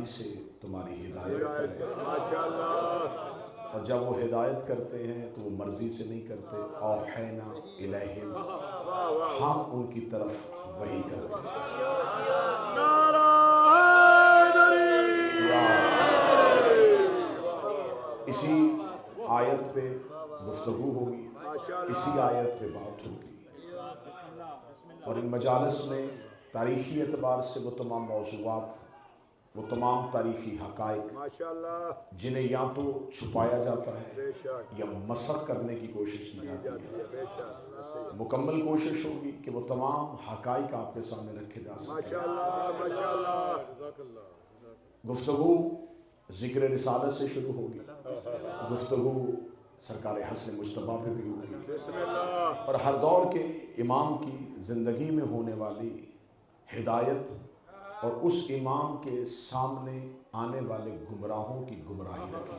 سے تمہاری ہدایت کرے، اور جب وہ ہدایت کرتے ہیں تو وہ مرضی سے نہیں کرتے، اوحینا الیہم، ہم ان کی طرف وحی کرتے ہیں۔ اسی آیت پہ گفتگو ہوگی، اسی آیت پہ بات ہوگی، اور ان مجالس میں تاریخی اعتبار سے وہ تمام موضوعات، وہ تمام تاریخی حقائق جنہیں یا تو چھپایا جاتا ہے یا مسخ کرنے کی کوشش کی جاتی ہے، مکمل کوشش ہوگی کہ وہ تمام حقائق آپ کے سامنے رکھے جا سکیں۔ گفتگو ذکر رسالت سے شروع ہوگی، گفتگو سرکار حسن مصطفیٰ پہ بھی ہوگی، اور ہر دور کے امام کی زندگی میں ہونے والی ہدایت اور اس امام کے سامنے آنے والے گمراہوں کی گمراہی رکھی۔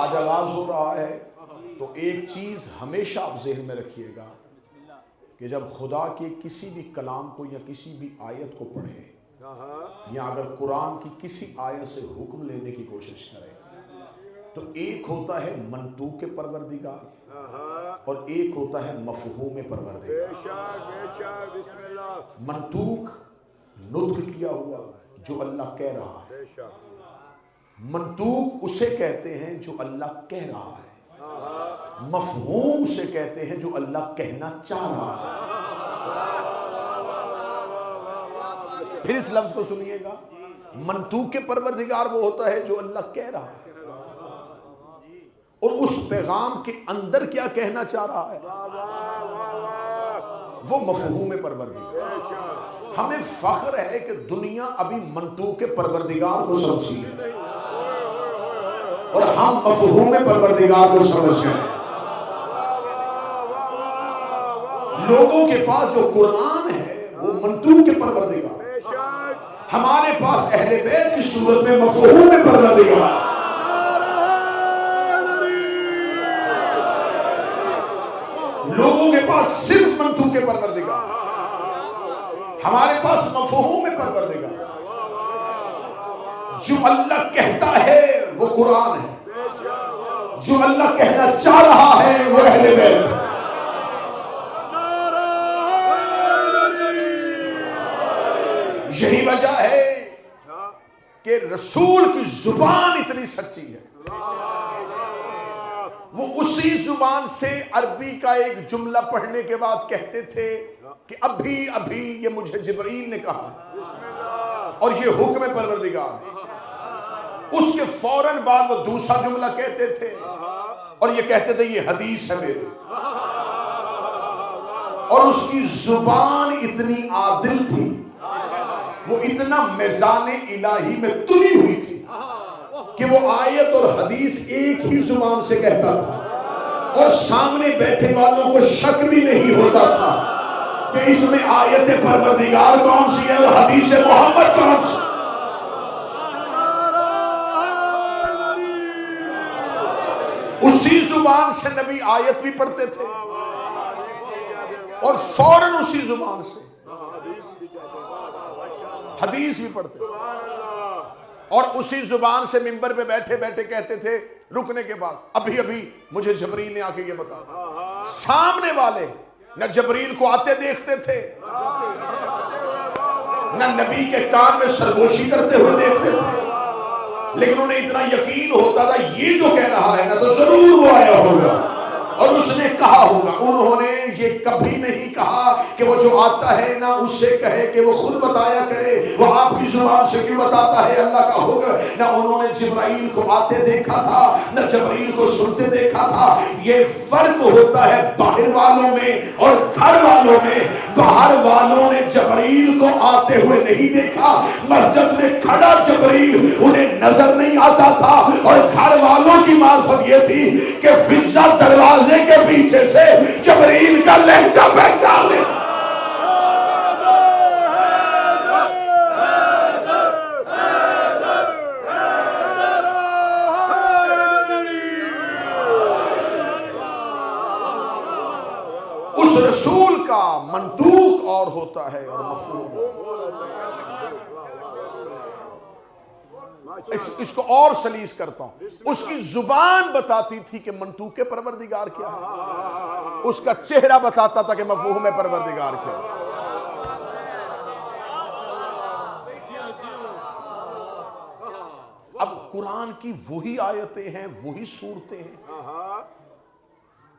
آج آغاز ہو رہا ہے تو ایک چیز ہمیشہ آپ ذہن میں رکھیے گا کہ جب خدا کے کسی بھی کلام کو یا کسی بھی آیت کو پڑھیں، یا اگر قرآن کی کسی آیت سے حکم لینے کی کوشش کریں، تو ایک ہوتا ہے منطوق پروردگار اور ایک ہوتا ہے مفہوم پروردگار۔ منطوق نطق کیا ہوا جو اللہ کہہ رہا ہے، منطوق اسے کہتے ہیں جو اللہ کہہ رہا ہے، مفہوم اسے کہتے ہیں جو اللہ کہنا چاہ رہا ہے۔ پھر اس لفظ کو سنیے گا، منطوق پروردگار وہ ہوتا ہے جو اللہ کہہ رہا ہے اور اس پیغام کے اندر کیا کہنا چاہ رہا ہے، وہ مفہوم پروردگار۔ ہمیں فخر ہے کہ دنیا ابھی منطوق پروردگار کو سمجھی ہے اور ہم مفہوم پروردگار کو سمجھ گئے۔ لوگوں کے پاس جو قرآن ہے وہ منطوق پروردگار، ہمارے پاس اہل بیت کی صورت میں مفہوم پروردگار۔ لوگوں کے پاس صرف منطوق پروردگار، ہمارے پاس مفہوم پروردگار۔ جو اللہ کہتا ہے وہ قرآن ہے، جو اللہ کہنا چاہ رہا ہے وہ اہل بیت ہے۔ یہی وجہ ہے کہ رسول کی زبان اتنی سچی ہے، وہ اسی زبان سے عربی کا ایک جملہ پڑھنے کے بعد کہتے تھے کہ ابھی ابھی یہ مجھے جبرائیل نے کہا اور یہ حکم پروردگار ہے۔ اس کے فوراً بعد وہ دوسرا جملہ کہتے تھے اور یہ کہتے تھے یہ حدیث ہے میری، اور اس کی زبان اتنی عادل تھی، وہ اتنا میزان الہی میں تلی ہوئی تھی کہ وہ آیت اور حدیث ایک ہی زبان سے کہتا تھا، اور سامنے بیٹھے والوں کو شک بھی نہیں ہوتا تھا کہ اس میں آیت پروردگار کون سی ہے اور حدیث محمد کون سی۔ اسی زبان سے نبی آیت بھی پڑھتے تھے اور فوراً اسی زبان سے حدیث بھی پڑھتے تھے، اور اسی زبان سے منبر پہ بیٹھے بیٹھے کہتے تھے رکنے کے بعد ابھی ابھی مجھے جبرائیل نے آ کے یہ بتایا۔ سامنے والے نہ جبرائیل کو آتے دیکھتے تھے، نہ نبی کے کان میں سرگوشی کرتے ہوئے دیکھتے تھے، لیکن انہیں اتنا یقین ہوتا تھا یہ جو کہہ رہا ہے نا تو ضرور وہ آیا ہوگا اور اس نے کہا ہوگا۔ انہوں نے یہ کبھی نہیں کہا کہ وہ جو آتا ہے نہ اس سے کہے کہ وہ خود بتایا کرے، وہ آپ کی زبان سے کیوں بتاتا ہے اللہ کا حکم۔ نہ انہوں نے جبرائیل کو آتے دیکھا تھا نہ جبرائیل کو سنتے دیکھا تھا۔ یہ فرق ہوتا ہے باہر والوں میں اور گھر والوں میں۔ باہر والوں نے جبرائیل کو آتے ہوئے نہیں دیکھا، مسجد میں کھڑا جبرائیل انہیں نظر نہیں آتا تھا، اور گھر والوں کی معرفت یہ تھی کہ فضا دروازے کے پیچھے سے جبرائیل کا لہجہ پہچان لے۔ اس رسول کا منطوق اور ہوتا ہے اور مفہوم۔ اس کو اور سلیس کرتا ہوں. اس کی زبان بتاتی تھی کہ منطوق پروردگار کیا ہے, اس کا چہرہ بتاتا تھا کہ مفہوم پروردگار کیا ہے. اب قرآن کی وہی آیتیں ہیں, وہی صورتیں ہیں.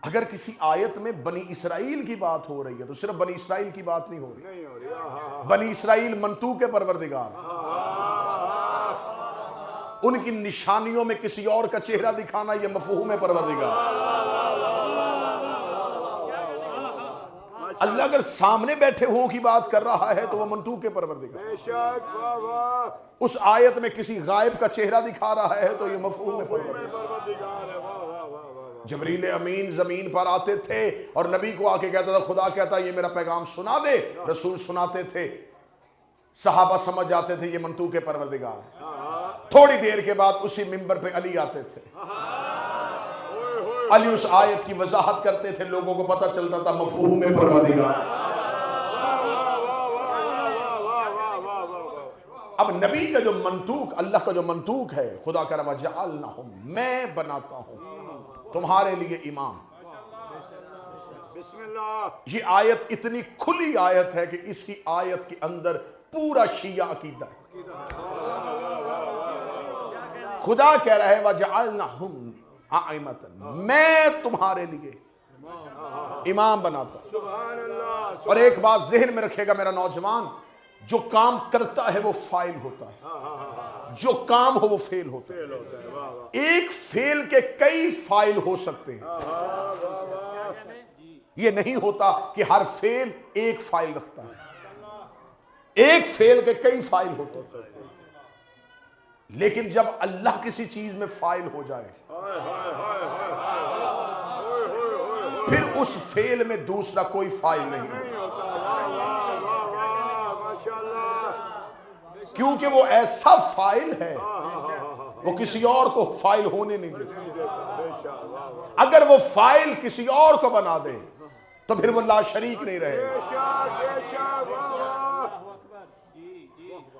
اگر کسی آیت میں بنی اسرائیل کی بات ہو رہی ہے تو صرف بنی اسرائیل کی بات نہیں ہو رہی. بنی اسرائیل منطوق پروردگار, ان کی نشانیوں میں کسی اور کا چہرہ دکھانا یہ مفہوم پروردگار. اللہ اگر سامنے بیٹھے ہوں کی بات کر رہا ہے تو وہ منطوق پروردگار. اس آیت میں کسی غائب کا چہرہ دکھا رہا ہے تو یہ مفہوم پروردگار. جبریل امین زمین پر آتے تھے اور نبی کو آ کے کہتا تھا, خدا کہتا یہ میرا پیغام سنا دے. رسول سناتے تھے, صحابہ سمجھ جاتے تھے یہ منطوق پروردگار ہے. تھوڑی دیر کے بعد اسی منبر پہ علی آتے تھے, علی اس آیت کی وضاحت کرتے تھے, لوگوں کو پتہ چلتا تھا مفہوم پروردگار. اب نبی کا جو منطوق, اللہ کا جو منطوق ہے, خدا کہہ رہا وَجَعَلْنَهُمْ, میں بناتا ہوں تمہارے لیے امام. یہ آیت اتنی کھلی آیت ہے کہ اسی آیت کے اندر پورا شیعہ عقیدہ ہے. خدا کہہ رہا ہے وَجَعَلْنَهُمْ أَئِمَّةً, میں تمہارے لیے امام بناتا ہوں. اور ایک بات ذہن میں رکھے گا میرا نوجوان, جو کام کرتا ہے وہ فاعل ہوتا ہے, جو کام ہو وہ فعل ہوتا ہے. ایک فعل کے کئی فاعل ہو سکتے ہیں. یہ نہیں ہوتا کہ ہر فعل ایک فاعل رکھتا ہے. ایک فعل کے کئی فاعل ہوتے ہیں. لیکن جب اللہ کسی چیز میں فاعل ہو جائے پھر اس فعل میں دوسرا کوئی فاعل نہیں ہوتا, کیونکہ وہ ایسا فاعل ہے وہ کسی اور کو فاعل ہونے نہیں دیتا. اگر وہ فاعل کسی اور کو بنا دے تو پھر وہ لا شریک نہیں رہے.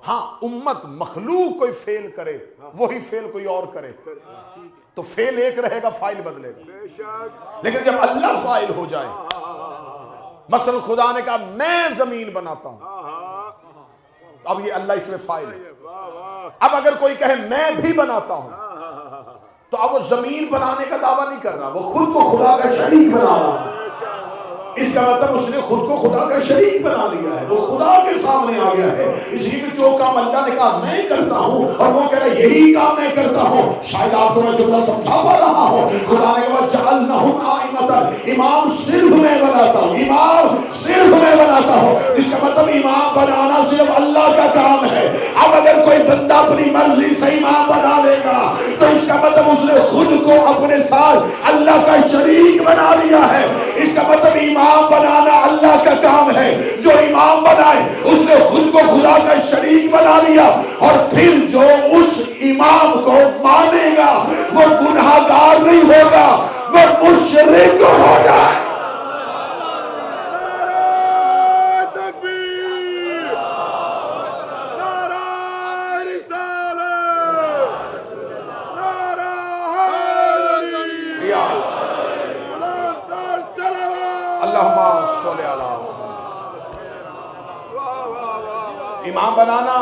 ہاں, امت مخلوق کوئی فعل کرے, وہی فعل کوئی اور کرے تو فعل ایک رہے گا, فاعل بدلے گا. لیکن جب اللہ فاعل ہو جائے, مثلا خدا نے کہا میں زمین بناتا ہوں, اب یہ اللہ اس میں فاعل ہے. اب اگر کوئی کہے میں بھی بناتا ہوں تو اب وہ زمین بنانے کا دعویٰ نہیں کر رہا, وہ خود کو خدا کا شریک بنا رہا ہے. اس کا مطلب اس نے خود کو خدا کا شریک بنا لیا ہے, وہ خدا کے سامنے آ گیا ہے. اسی لیے جو کام اللہ نے کہا میں کرتا ہوں اور وہ کہہ رہا ہے یہی کام میں کرتا ہوں. شاید آپ کو میں جملہ سمجھا پا رہا ہوں. خدا نے کہا جعلناہم ائمۃ, امام صرف میں بناتا ہوں, امام صرف میں بناتا ہوں. اس کا مطلب امام بنانا صرف اللہ کا کام ہے. اب اگر کوئی بندہ اپنی مرضی سے امام بنا لے گا تو اس کا مطلب اس نے خود کو اپنے ساتھ اللہ کا شریک بنا لیا ہے. اس کا مطلب امام بنانا اللہ کا کام ہے. جو امام بنائے اس نے خود کو خدا کا شریک بنا لیا, اور پھر جو اس امام کو مانے گا وہ گناہگار نہیں ہوگا, وہ مشرک ہوگا. امام بنانا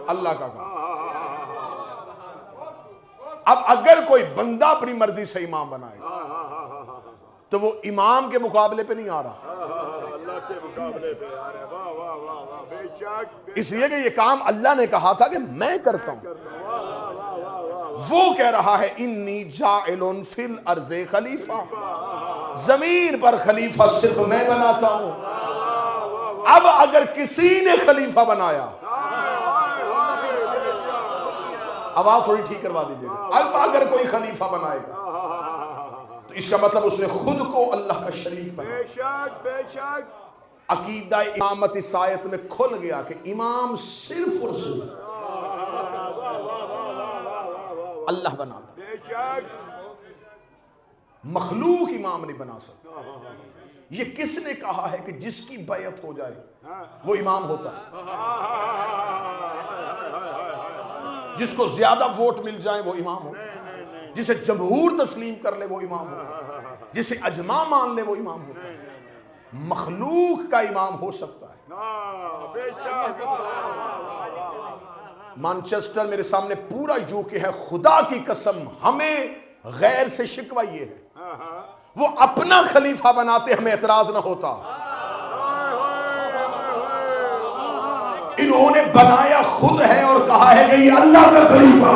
اللہ کا کام. اب اگر کوئی بندہ اپنی مرضی سے امام بنائے تو وہ امام کے مقابلے پہ نہیں آ رہا, اس لیے کہ یہ کام اللہ نے کہا تھا کہ میں کرتا ہوں. وہ کہہ رہا ہے انی جاعل فی الارض خلیفہ, زمین پر خلیفہ صرف میں بناتا ہوں. اب اگر کسی نے خلیفہ بنایا, آواز تھوڑی ٹھیک کروا دیجیے گا, اب اگر کوئی خلیفہ بنائے گا تو اس کا مطلب اس نے خود کو اللہ کا شریک بنایا. عقیدہ امامت اس آیت میں کھل گیا کہ امام صرف اور صرف اللہ بناتا, مخلوق امام نہیں بنا سکتا. یہ کس نے کہا ہے کہ جس کی بیعت ہو جائے وہ امام ہوتا ہے؟ جس کو زیادہ ووٹ مل جائیں وہ امام ہو، جسے جمہور تسلیم کر لے وہ امام ہو، جسے اجماع مان لے وہ امام ہو۔ مخلوق کا امام ہو سکتا ہے۔ مانچسٹر میرے سامنے پورا UK ہے، خدا کی قسم ہمیں غیر سے شکوہ یہ ہے، وہ اپنا خلیفہ بناتے ہمیں اعتراض نہ ہوتا، انہوں نے بنایا خود ہے اور کہا ہے کہ یہ اللہ کا خلیفہ۔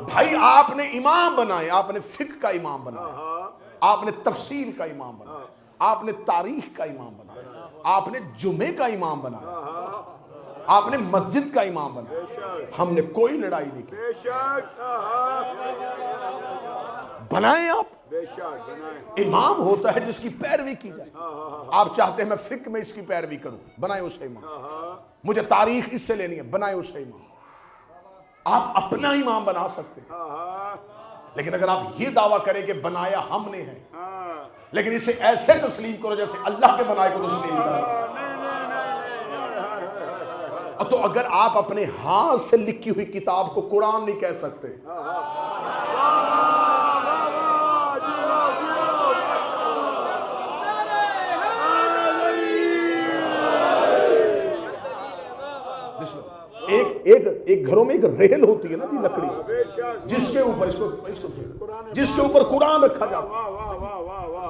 بھائی آپ نے امام بنائے، آپ نے فقہ کا امام بنایا، آپ نے تفسیر کا امام بنایا، آپ نے تاریخ کا امام بنایا، آپ نے جمعے کا امام بنایا، آپ نے مسجد کا امام بنایا، ہم نے کوئی لڑائی نہیں کی، بنائیں آپ۔ امام ہوتا ہے جس کی پیروی کی جائے، آپ چاہتے ہیں میں فقہ میں اس کی پیروی کروں، بنائیں اسے امام، مجھے تاریخ اس سے لینی ہے، بنائیں اسے امام۔ آپ اپنا امام بنا سکتے ہیں، لیکن اگر آپ یہ دعویٰ کریں کہ بنایا ہم نے ہے لیکن اسے ایسے تسلیم کرو جیسے اللہ کے بنائے کو تسلیم کرو، تو اگر آپ اپنے ہاتھ سے لکھی ہوئی کتاب کو قرآن نہیں کہہ سکتے، ایک گھروں میں ایک ریل ہوتی ہے نا جی، لکڑی، جس کے اوپر جس کے اوپر قرآن رکھا جاتا ہے،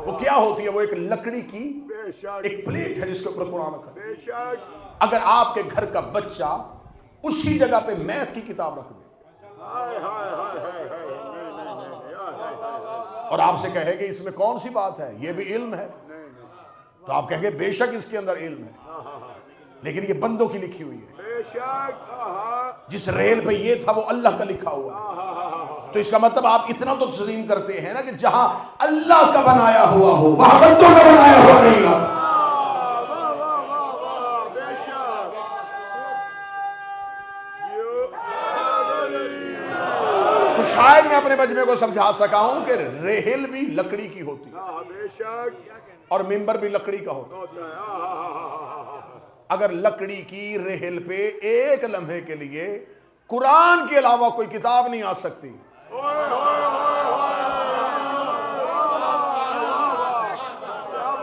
وہ کیا ہوتی ہے؟ وہ ایک لکڑی کی ایک پلیٹ ہے جس کے اوپر قرآن رکھا ہے۔ اگر آپ کے گھر کا بچہ اسی جگہ پہ میتھ کی کتاب رکھ دے اور آپ سے کہے کہ اس میں کون سی بات ہے، یہ بھی علم ہے، تو آپ کہیں گے بے شک اس کے اندر علم ہے، لیکن یہ بندوں کی لکھی ہوئی ہے، جس ریل پہ یہ تھا وہ اللہ کا لکھا ہوا، تو اس کا مطلب آپ اتنا تو تسلیم کرتے ہیں نا کہ جہاں اللہ کا بنایا ہوا ہو وہاں بندوں کا بنایا ہوا نہیں گا۔ تو شاید میں اپنے مجمع کو سمجھا سکا ہوں کہ ریل بھی لکڑی کی ہوتی اور ممبر بھی لکڑی کا ہوتا۔ اگر لکڑی کی ریل پہ ایک لمحے کے لیے قرآن کے علاوہ کوئی کتاب نہیں آ سکتی،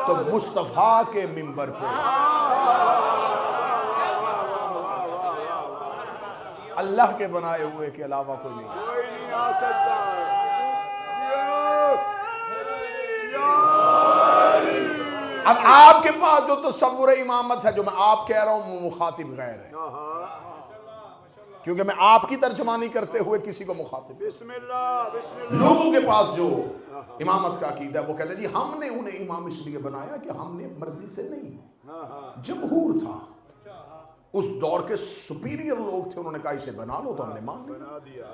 تو مصطفیٰ کے ممبر پہ اللہ کے بنائے ہوئے کے علاوہ کوئی نہیں آ سکتا۔ اب آپ کے پاس جو تصور امامت ہے جو میں آپ کہہ رہا ہوں مخاطب غیر ہے، کیونکہ میں آپ کی ترجمانی کرتے ہوئے کسی کو مخاطب، لوگوں کے پاس جو امامت کا عقیدہ ہے وہ کہتے ہیں جی ہم نے انہیں امام اس لیے بنایا کہ ہم نے مرضی سے نہیں، جمہور تھا، اس دور کے سپیریئر لوگ تھے، انہوں نے کہا اسے بنا لو تو ہم نے مان لیا،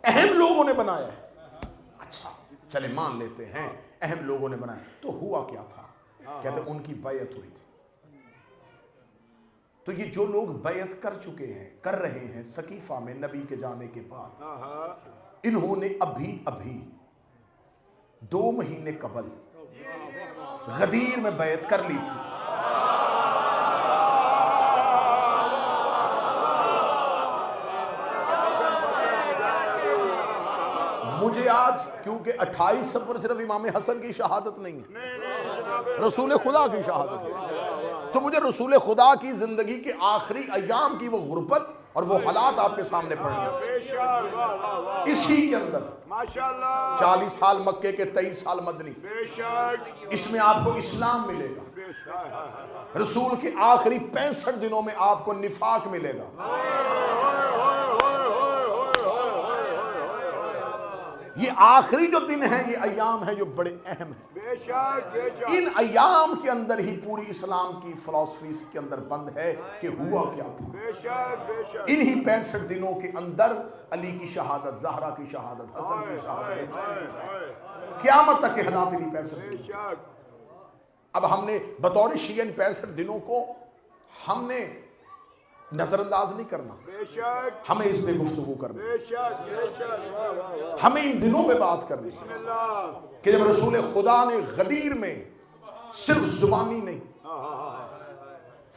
اہم لوگوں نے بنایا ہے، اچھا چلے مان لیتے ہیں اہم لوگوں نے بنایا، تو ہوا کیا تھا؟ کہتے ہیں ان کی بیعت ہوئی تھی، تو یہ جو لوگ بیعت کر چکے ہیں، کر رہے ہیں سقیفہ میں نبی کے جانے کے بعد، انہوں نے ابھی 2 مہینے قبل غدیر میں بیعت کر لی تھی۔ مجھے آج کیونکہ 28 سفر صرف امام حسن کی شہادت نہیں ہے، رسول خدا کی شہادت ہے، تو مجھے رسول خدا کی زندگی کے آخری ایام کی وہ غربت اور وہ حالات آپ کے سامنے پڑھیں، اسی کے اندر 40 سال مکے کے 23 سال مدنی، اس میں آپ کو اسلام ملے گا، رسول کے آخری 65 دنوں میں آپ کو نفاق ملے گا، یہ آخری جو دن ہیں یہ ایام ہیں جو بڑے اہم ہیں، ان ایام کے اندر ہی پوری اسلام کی فلسفی اس کے اندر بند ہے کہ ہوا کیا تھا، انہی 65 دنوں کے اندر علی کی شہادت، زہرا کی شہادت، حسن کی شہادت، قیامت تک کے حالات انہی 65 دنوں۔ اب ہم نے بطور شیعہ ان 65 دنوں کو ہم نے نظر انداز نہیں کرنا، ہمیں اس پہ گفتگو کرنا، ہمیں ان دنوں پہ بات کرنی کہ جب رسول خدا نے غدیر میں صرف زبانی نہیں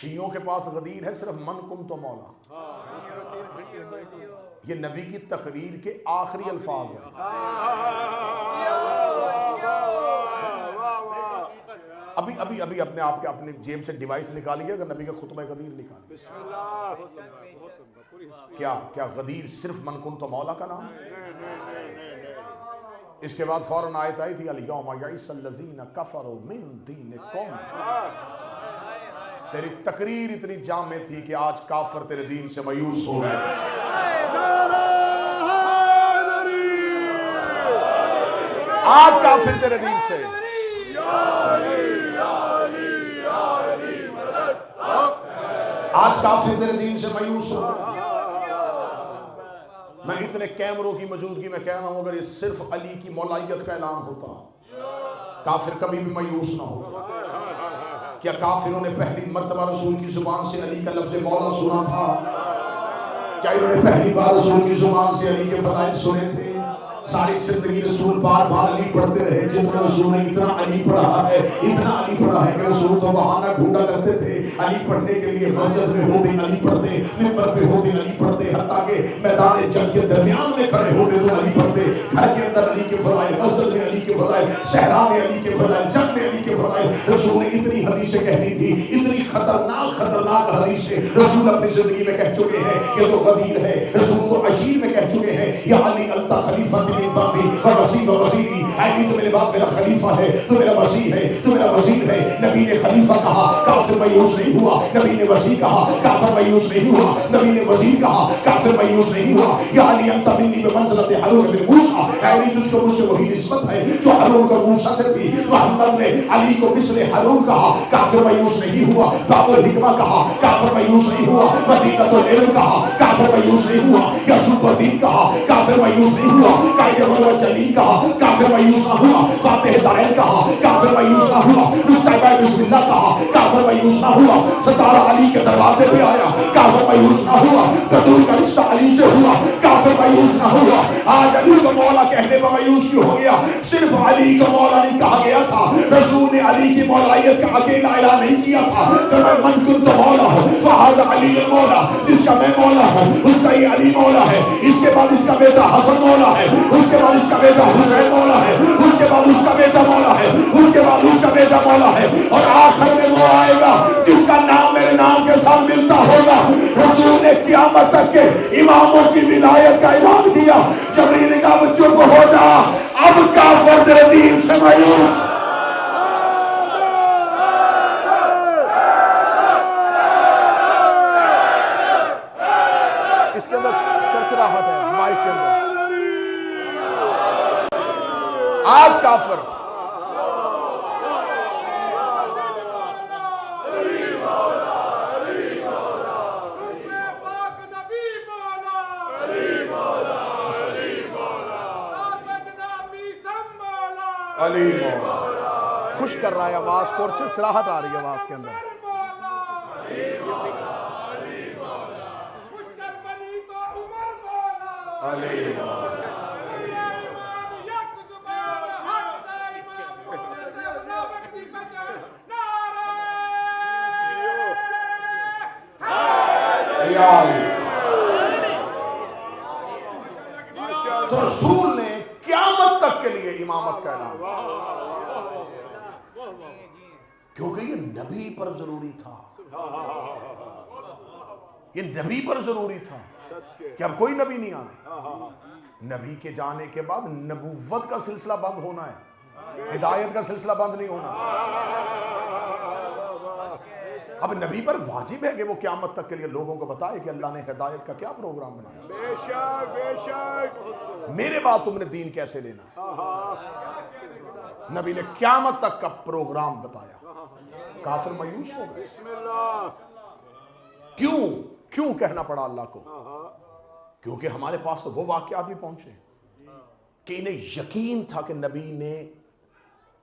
شیعوں کے پاس غدیر ہے صرف من کن تو مولا. یہ نبی کی تقریر کے آخری الفاظ ہیں. ابھی اپنے آپ کے اپنے جیب سے ڈیوائس نکالیے اگر نبی کا خطبہ غدیر نکالیے. کیا غدیر صرف من کن تو مولا کا نام؟ اس کے بعد فوراً آیت آئی تھی الیوم یئس الذین کفروا من دینکم. تیری تقریر اتنی جامع تھی کہ آج کافر تیرے دین سے مایوس ہو گئے. آج کافر تیرے دین سے مایوس ہو گئے. میں اتنے کیمروں کی موجودگی میں کہہ رہا ہوں اگر یہ صرف علی کی مولائیت کا اعلان ہوتا کافر کبھی بھی مایوس نہ ہوتا. کیا کافروں نے پہلی مرتبہ رسول کی زبان سے علی کا لفظ مولا سنا تھا؟ کیا انہوں نے پہلی بار رسول کی زبان سے علی کے فضائل سنے تھے؟ ساری زندگی رسول بار بار علی پڑھتے رہے. جتنا رسول نے اتنا علی پڑھا ہے کہ رسول تو بہانہ ڈھونڈا کرتے تھے علی پڑھنے کے لیے. مسجد میں ہو دن علی پڑھتے, منبر پہ ہو دن علی پڑھتے, حتیٰ کہ میدان جنگ کے درمیان میں کھڑے ہوتے تو علی پڑھتے. گھر کے اندر علی کے فضائل, مسجد میں علی کے فضائل, صحرا میں علی کے فضائل, جنگ میں علی کے فضائل. رسول نے اتنی حدیثیں کہہ دی تھی, اتنی خطرناک حدیثیں رسول اپنی زندگی میں کہہ چکے ہیں. یہ تو غدیر ہے. رسول تو عشیر میں کہہ چکے ہیں یا علی انت خلیفہ وزیری, علی تو میرے بعد میرا خلیفہ ہے, تو میرا وزیر ہے, تو میرا وزیر ہے. نبی نے خلیفہ کہا, کافر مایوس نہیں ہوا. نبی نے وزیر کہا, کافر مایوس نہیں ہوا. نبی نے وزیر کہا, کافر مایوس نہیں ہوا. یا علی انت منی بمنزلت ہارون بن موسیٰ, علی تجھ کو مجھ سے وہی نسبت ہے جو ہارون کا موسیٰ سے تھی. محمد نے علی کو مثل ہارون کہا, کافر مایوس نہیں ہوا. باب الحکمہ کہا, کافر مایوس نہیں ہوا. مدینۃ العلم کہا, کافر مایوس نہیں ہوا. یوسف الدین کہا, کافر مایوس نہیں ہوا. چلی کہا, کافر مایوس نہ ہوا. فاتح دائر کہا, کافر مایوس نہ ہوا. مصطفیٰ بسم اللہ کہا, کافر مایوس نہ ہوا. ستارہ علی کے دروازے پہ آیا, کافر مایوس نہ ہوا. قدور کا رشتہ علی سے ہوا, کافر مایوس نہ ہوا. آج علی کو مولا کہنے پر مایوس کیوں ہو گیا؟ صرف علی کو مولا نہیں کہا گیا تھا, رسول نے علی کی مولائیت کا اکیلا اعلان نہیں کیا تھا کہ میں من کنت مولا ہوں فہذا علی المولا. جس کا میں مولا ہوں اس کا یہ علی مولا ہے. اس کے بعد اس کا بیٹا حسن مولا ہے, اس کے بعد اس کا بیٹا حسین مولا ہے, اس کے بعد اس کا بیٹا مولا ہے, اس کے بعد اس کا بیٹا مولا ہے, اور آخر میں وہ آئے گا جس کا نام میرے نام کے ساتھ ملتا ہوگا. رسول نے قیامت تک کے اماموں کی ولایت کا اعلان کیا. جبریل نے کہا چپ ہو جا, اب کافر تیرے دین سے مایوس. اس کے اندر چرچراہٹ ہے مائک کے اندر. آج کافر علی مولا خوش کر رہا ہے آواز کو, اور چرچراہٹ آ رہی ہے آواز کے اندر. علی تو رسول نے قیامت تک کے لیے امامت کا اعلان, کیونکہ یہ نبی پر ضروری تھا. یہ نبی پر ضروری تھا کہ اب کوئی نبی نہیں آنا. نبی کے جانے کے بعد نبوت کا سلسلہ بند ہونا ہے, ہدایت کا سلسلہ بند نہیں ہونا. اب نبی پر واجب ہے کہ وہ قیامت تک کے لیے لوگوں کو بتائے کہ اللہ نے ہدایت کا کیا پروگرام بنایا. بے شک بے شک. میرے بعد تم نے دین کیسے لینا. نبی نے قیامت تک کا پروگرام بتایا. کافر مایوس ہو گئے. بسم اللہ. کیوں کہنا پڑا اللہ کو؟ کیونکہ ہمارے پاس تو وہ واقعات بھی پہنچے کہ انہیں یقین تھا کہ نبی نے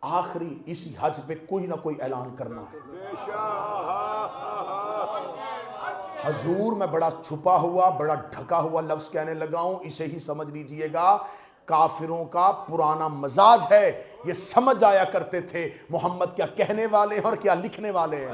آخری اسی حج پہ کوئی نہ کوئی اعلان کرنا ہے. حضور میں بڑا چھپا ہوا, بڑا ڈھکا ہوا لفظ کہنے لگا ہوں, اسے ہی سمجھ لیجئے گا. کافروں کا پرانا مزاج ہے, یہ سمجھ آیا کرتے تھے محمد کیا کہنے والے ہیں اور کیا لکھنے والے ہیں.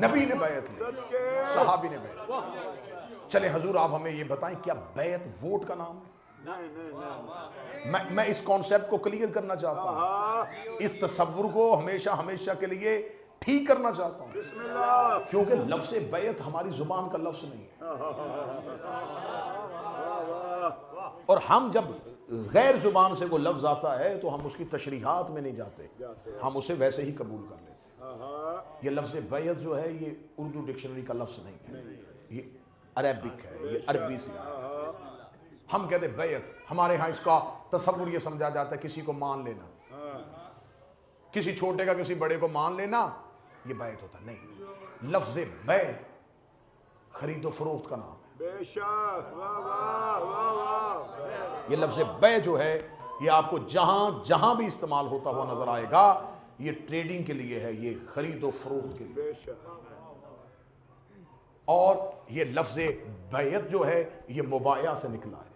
نبی نے بیعت لی, صحابی نے بیعت لی. چلے حضور آپ ہمیں یہ بتائیں کیا بیعت ووٹ کا نام ہے؟ میں اس کانسیپٹ کو کلیئر کرنا چاہتا ہوں, اس تصور کو ہمیشہ کے لیے ٹھیک کرنا چاہتا ہوں, کیونکہ لفظ بیعت ہماری زبان کا لفظ نہیں ہے, اور ہم جب غیر زبان سے وہ لفظ آتا ہے تو ہم اس کی تشریحات میں نہیں جاتے, ہم اسے ویسے ہی قبول کر لیتے. یہ لفظ بیعت جو ہے یہ اردو ڈکشنری کا لفظ نہیں ہے, یہ عربک ہے, یہ عربی سے ہے. ہم کہتے ہیں بیعت, ہمارے ہاں اس کا تصور یہ سمجھا جاتا ہے کسی کو مان لینا, کسی چھوٹے کا کسی بڑے کو مان لینا, یہ بیعت ہوتا نہیں. لفظ بیع خرید و فروخت کا نام ہے. بے شک, یہ لفظ بیع جو ہے یہ آپ کو جہاں بھی استعمال ہوتا ہوا نظر آئے گا, یہ ٹریڈنگ کے لیے ہے, یہ خرید و فروخت کے لیے. اور یہ لفظ بیعت جو ہے یہ مبایعہ سے نکلا ہے,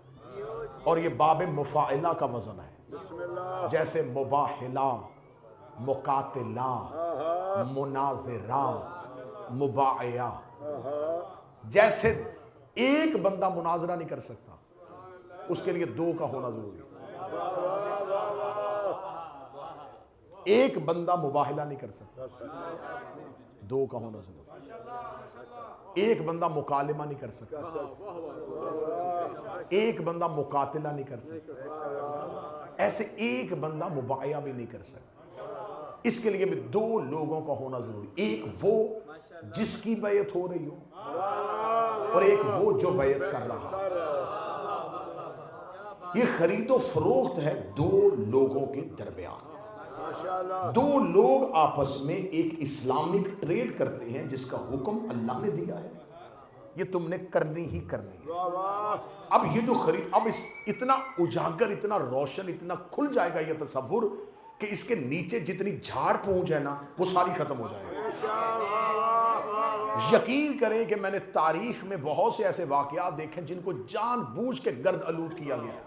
اور یہ باب مفاعلہ کا وزن ہے, جیسے مباحلہ, مقاتلہ, مناظرہ, مباعیہ. جیسے ایک بندہ مناظرہ نہیں کر سکتا, اس کے لیے دو کا ہونا ضروری ہے. ایک بندہ مباحلہ نہیں کر سکتا, دو کا ہونا ضروری ہے. ایک بندہ مکالمہ نہیں کر سکتا, ایک بندہ مقاتلہ نہیں کر سکتا, ایسے ایک بندہ مباعیہ بھی نہیں کر سکتا. اس کے لیے بھی دو لوگوں کا ہونا ضروری, ایک وہ جس کی بیعت ہو رہی ہو, اور ایک وہ جو بیعت کر رہا. یہ خرید و فروخت ہے دو لوگوں کے درمیان. دو لوگ آپس میں ایک اسلامک ٹریڈ کرتے ہیں جس کا حکم اللہ نے دیا ہے, یہ تم نے کرنی ہی کرنی ہے. اب یہ جو اب اتنا اجاگر, اتنا روشن, اتنا کھل جائے گا یہ تصور کہ اس کے نیچے جتنی جھاڑ پونچھ ہے نا وہ ساری ختم ہو جائے گا. یقین کریں کہ میں نے تاریخ میں بہت سے ایسے واقعات دیکھے جن کو جان بوجھ کے گرد آلود کیا گیا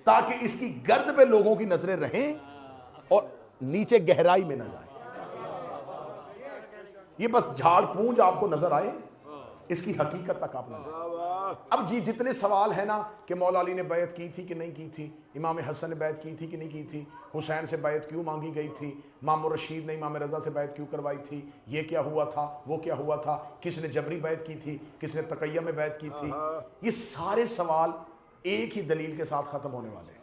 تاکہ اس کی گرد پہ لوگوں کی نظریں رہیں اور نیچے گہرائی میں نہ جائیں. یہ بس جھاڑ پونج آپ کو نظر آئے, اس کی حقیقت تک آپ نہ جائیں. اب جتنے سوال ہیں نا کہ مولا علی نے بیعت کی تھی کہ نہیں کی تھی, امام حسن نے بیعت کی تھی کہ نہیں کی تھی, حسین سے بیعت کیوں مانگی گئی تھی, امام رشید نے امام رضا سے بیعت کیوں کروائی تھی, یہ کیا ہوا تھا, وہ کیا ہوا تھا, کس نے جبری بیعت کی تھی, کس نے تقیہ میں بیعت کی تھی, یہ سارے سوال ایک ہی دلیل کے ساتھ ختم ہونے والے ہیں.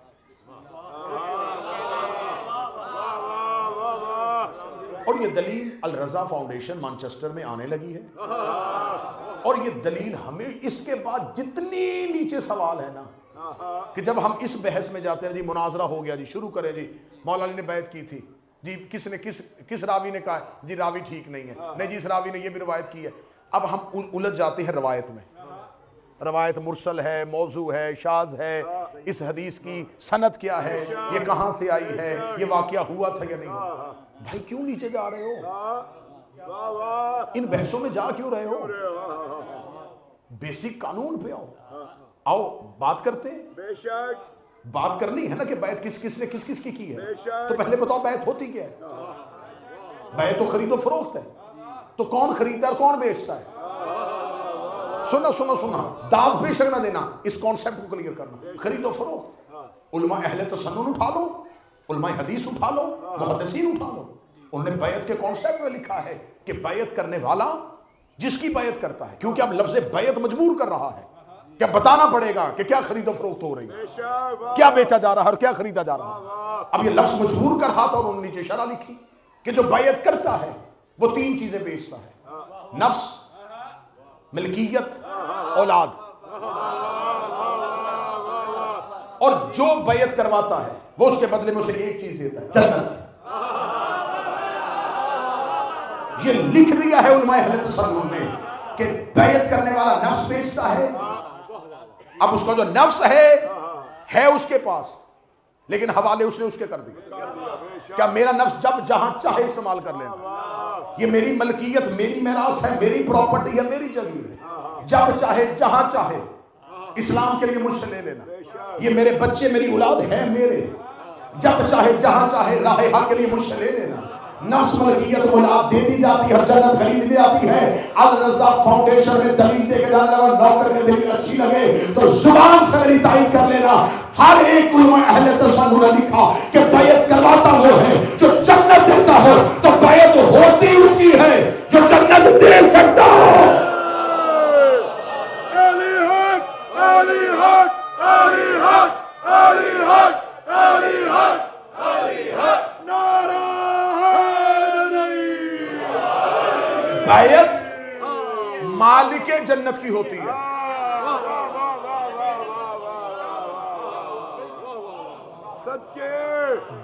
اور یہ دلیل الرضا فاؤنڈیشن مانچسٹر میں آنے لگی ہے, اور یہ دلیل ہمیں اس کے بعد جتنی نیچے سوال ہے نا کہ جب ہم اس بحث میں جاتے ہیں, جی مناظرہ ہو گیا, جی شروع کرے, جی مولا علی نے بیعت کی تھی, جی کس راوی نے کہا, جی راوی ٹھیک نہیں ہے, نہیں جی اس راوی نے یہ بھی روایت کی ہے. اب ہم الجھ جاتے ہیں روایت میں, روایت مرسل ہے, موضوع ہے, شاذ ہے, اس حدیث کی سند کیا ہے, یہ کہاں سے آئی ہے, یہ واقعہ ہوا تھا یا نہیں ہوا. بھائی کیوں نیچے جا رہے ہو, ان بحثوں میں جا کیوں رہے ہو, بیسک قانون پہ آؤ بات کرتے ہیں. بات کرنی ہے نا کہ بیعت کس نے کس کی ہے, تو پہلے بتاؤ بیعت ہوتی کیا ہے. بیعت تو خرید و فروخت ہے, تو کون خریدتا ہے اور کون بیچتا ہے. سننا داد پیش نہ دینا, اس کانسیپٹ کو کلیئر کرنا. خرید و فروخت, علماء اہل تسنن اٹھا لو, علماء حدیث اٹھا لو, محدثین اٹھا لو, انہوں نے بیعت کے کانسیپٹ میں لکھا ہے کہ بیعت کرنے والا جس کی بیعت کرتا ہے, کیونکہ اب لفظ بیعت مجبور کر رہا ہے, کیا بتانا پڑے گا کہ کیا خرید و فروخت ہو رہی ہے, کیا بیچا جا رہا ہے اور کیا خریدا جا رہا ہے. اب یہ لفظ مجبور کر رہا تھا, اور انہوں نے نیچے شرح لکھی کہ جو بیعت کرتا ہے وہ تین چیزیں بیچتا ہے, نفس, ملکیت, اولاد. اور جو بیعت کرواتا ہے وہ اس کے بدلے میں اسے ایک چیز دیتا ہے, جنت. یہ لکھ دیا ہے علماء اہل تسنن نے کہ بیعت کرنے والا نفس بیچتا ہے. اب اس کا جو نفس ہے اس کے پاس, لیکن حوالے اس نے اس کے کر دیے. کیا میرا نفس جب جہاں چاہے استعمال کر لینا, یہ میری ملکیت, میری میراث ہے, میری پراپرٹی ہے, میری جگہ ہے, جب چاہے جہاں چاہے اسلام کے لیے مجھ سے لے لینا. یہ میرے بچے, میری اولاد ہے میرے, جب چاہے جہاں چاہے راہ حق کے لیے مجھ سے لے لینا. نفس ملکیت اولاد دے دی جاتی ہے اور جنت خرید لی جاتی ہے. الرزاق فاؤنڈیشن میں دلیل دے کے جانے لگا, نوکر کے دلیل اچھی لگے تو زبان سے میری تائید کر لینا. ہر ایک علماء اہل تصور نے لکھا کہ بیعت کرواتا وہ ہے جو جنت دیتا ہو, تو بیعت ہوتی اسی ہے جو جنت دے سکتا ہو. علی حق علی حق علی حق علی حق علی حق علی حق نعرہ بیعت مالک جنت کی ہوتی ہے.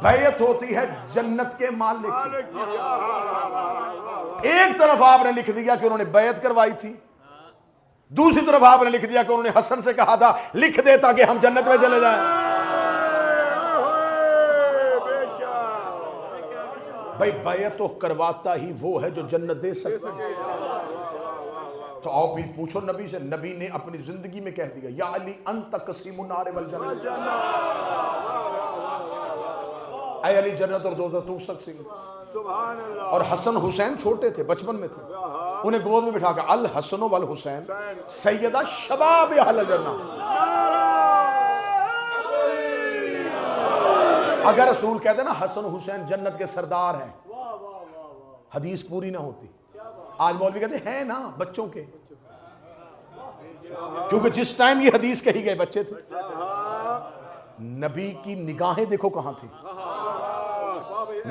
بیعت ہوتی ہے جنت کے مالک کی. ایک طرف آپ نے لکھ دیا کہ انہوں نے بیعت کروائی تھی, دوسری طرف آپ نے لکھ دیا کہ انہوں نے حسن سے کہا تھا لکھ دے تاکہ ہم جنت میں چلے جائیں. بھائی بیعت تو کرواتا ہی وہ ہے جو جنت دے سکتا ہے. تو آؤ بھی پوچھو نبی سے, نبی نے اپنی زندگی میں کہہ دیا یا علی انت قسیم النار والجنت, اے علی جنت اور دوزخ تو سکتے ہیں. اور حسن حسین چھوٹے تھے, بچپن میں تھے, انہیں گود میں بٹھا کر الحسن والحسین سیدہ شباب اہل جنہ. اگر رسول کہتے نا حسن حسین جنت کے سردار ہیں, حدیث پوری نہ ہوتی. آج مولوی کہتے ہیں نا بچوں کے, کیونکہ جس ٹائم یہ حدیث کہی گئے بچے تھے. نبی کی نگاہیں دیکھو کہاں تھی.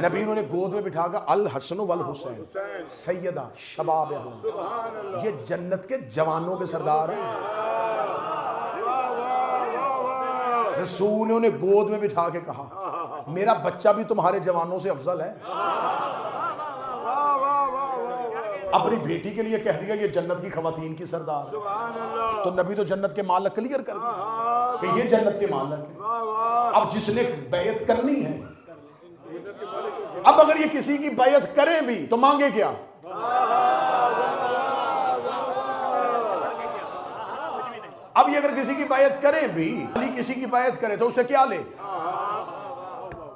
نبی انہوں نے گود میں بٹھا کر الحسن والحسین سیدہ شباب اہل, یہ جنت کے جوانوں کے سردار ہیں. رسول نے انہیں گود میں بٹھا کے کہا میرا بچہ بھی تمہارے جوانوں سے افضل ہے. اپنی بیٹی کے لیے کہہ دیا یہ جنت کی خواتین کی سردار. تو نبی تو جنت کے مالک کلیئر کر دیا کہ یہ جنت کے مالک ہے. اب جس نے بیعت کرنی ہے, اب اگر یہ کسی کی بیعت کریں بھی تو مانگے کیا؟ اب یہ اگر کسی کی بیعت کریں بھی, علی کسی کی بیعت کرے تو اسے کیا لے؟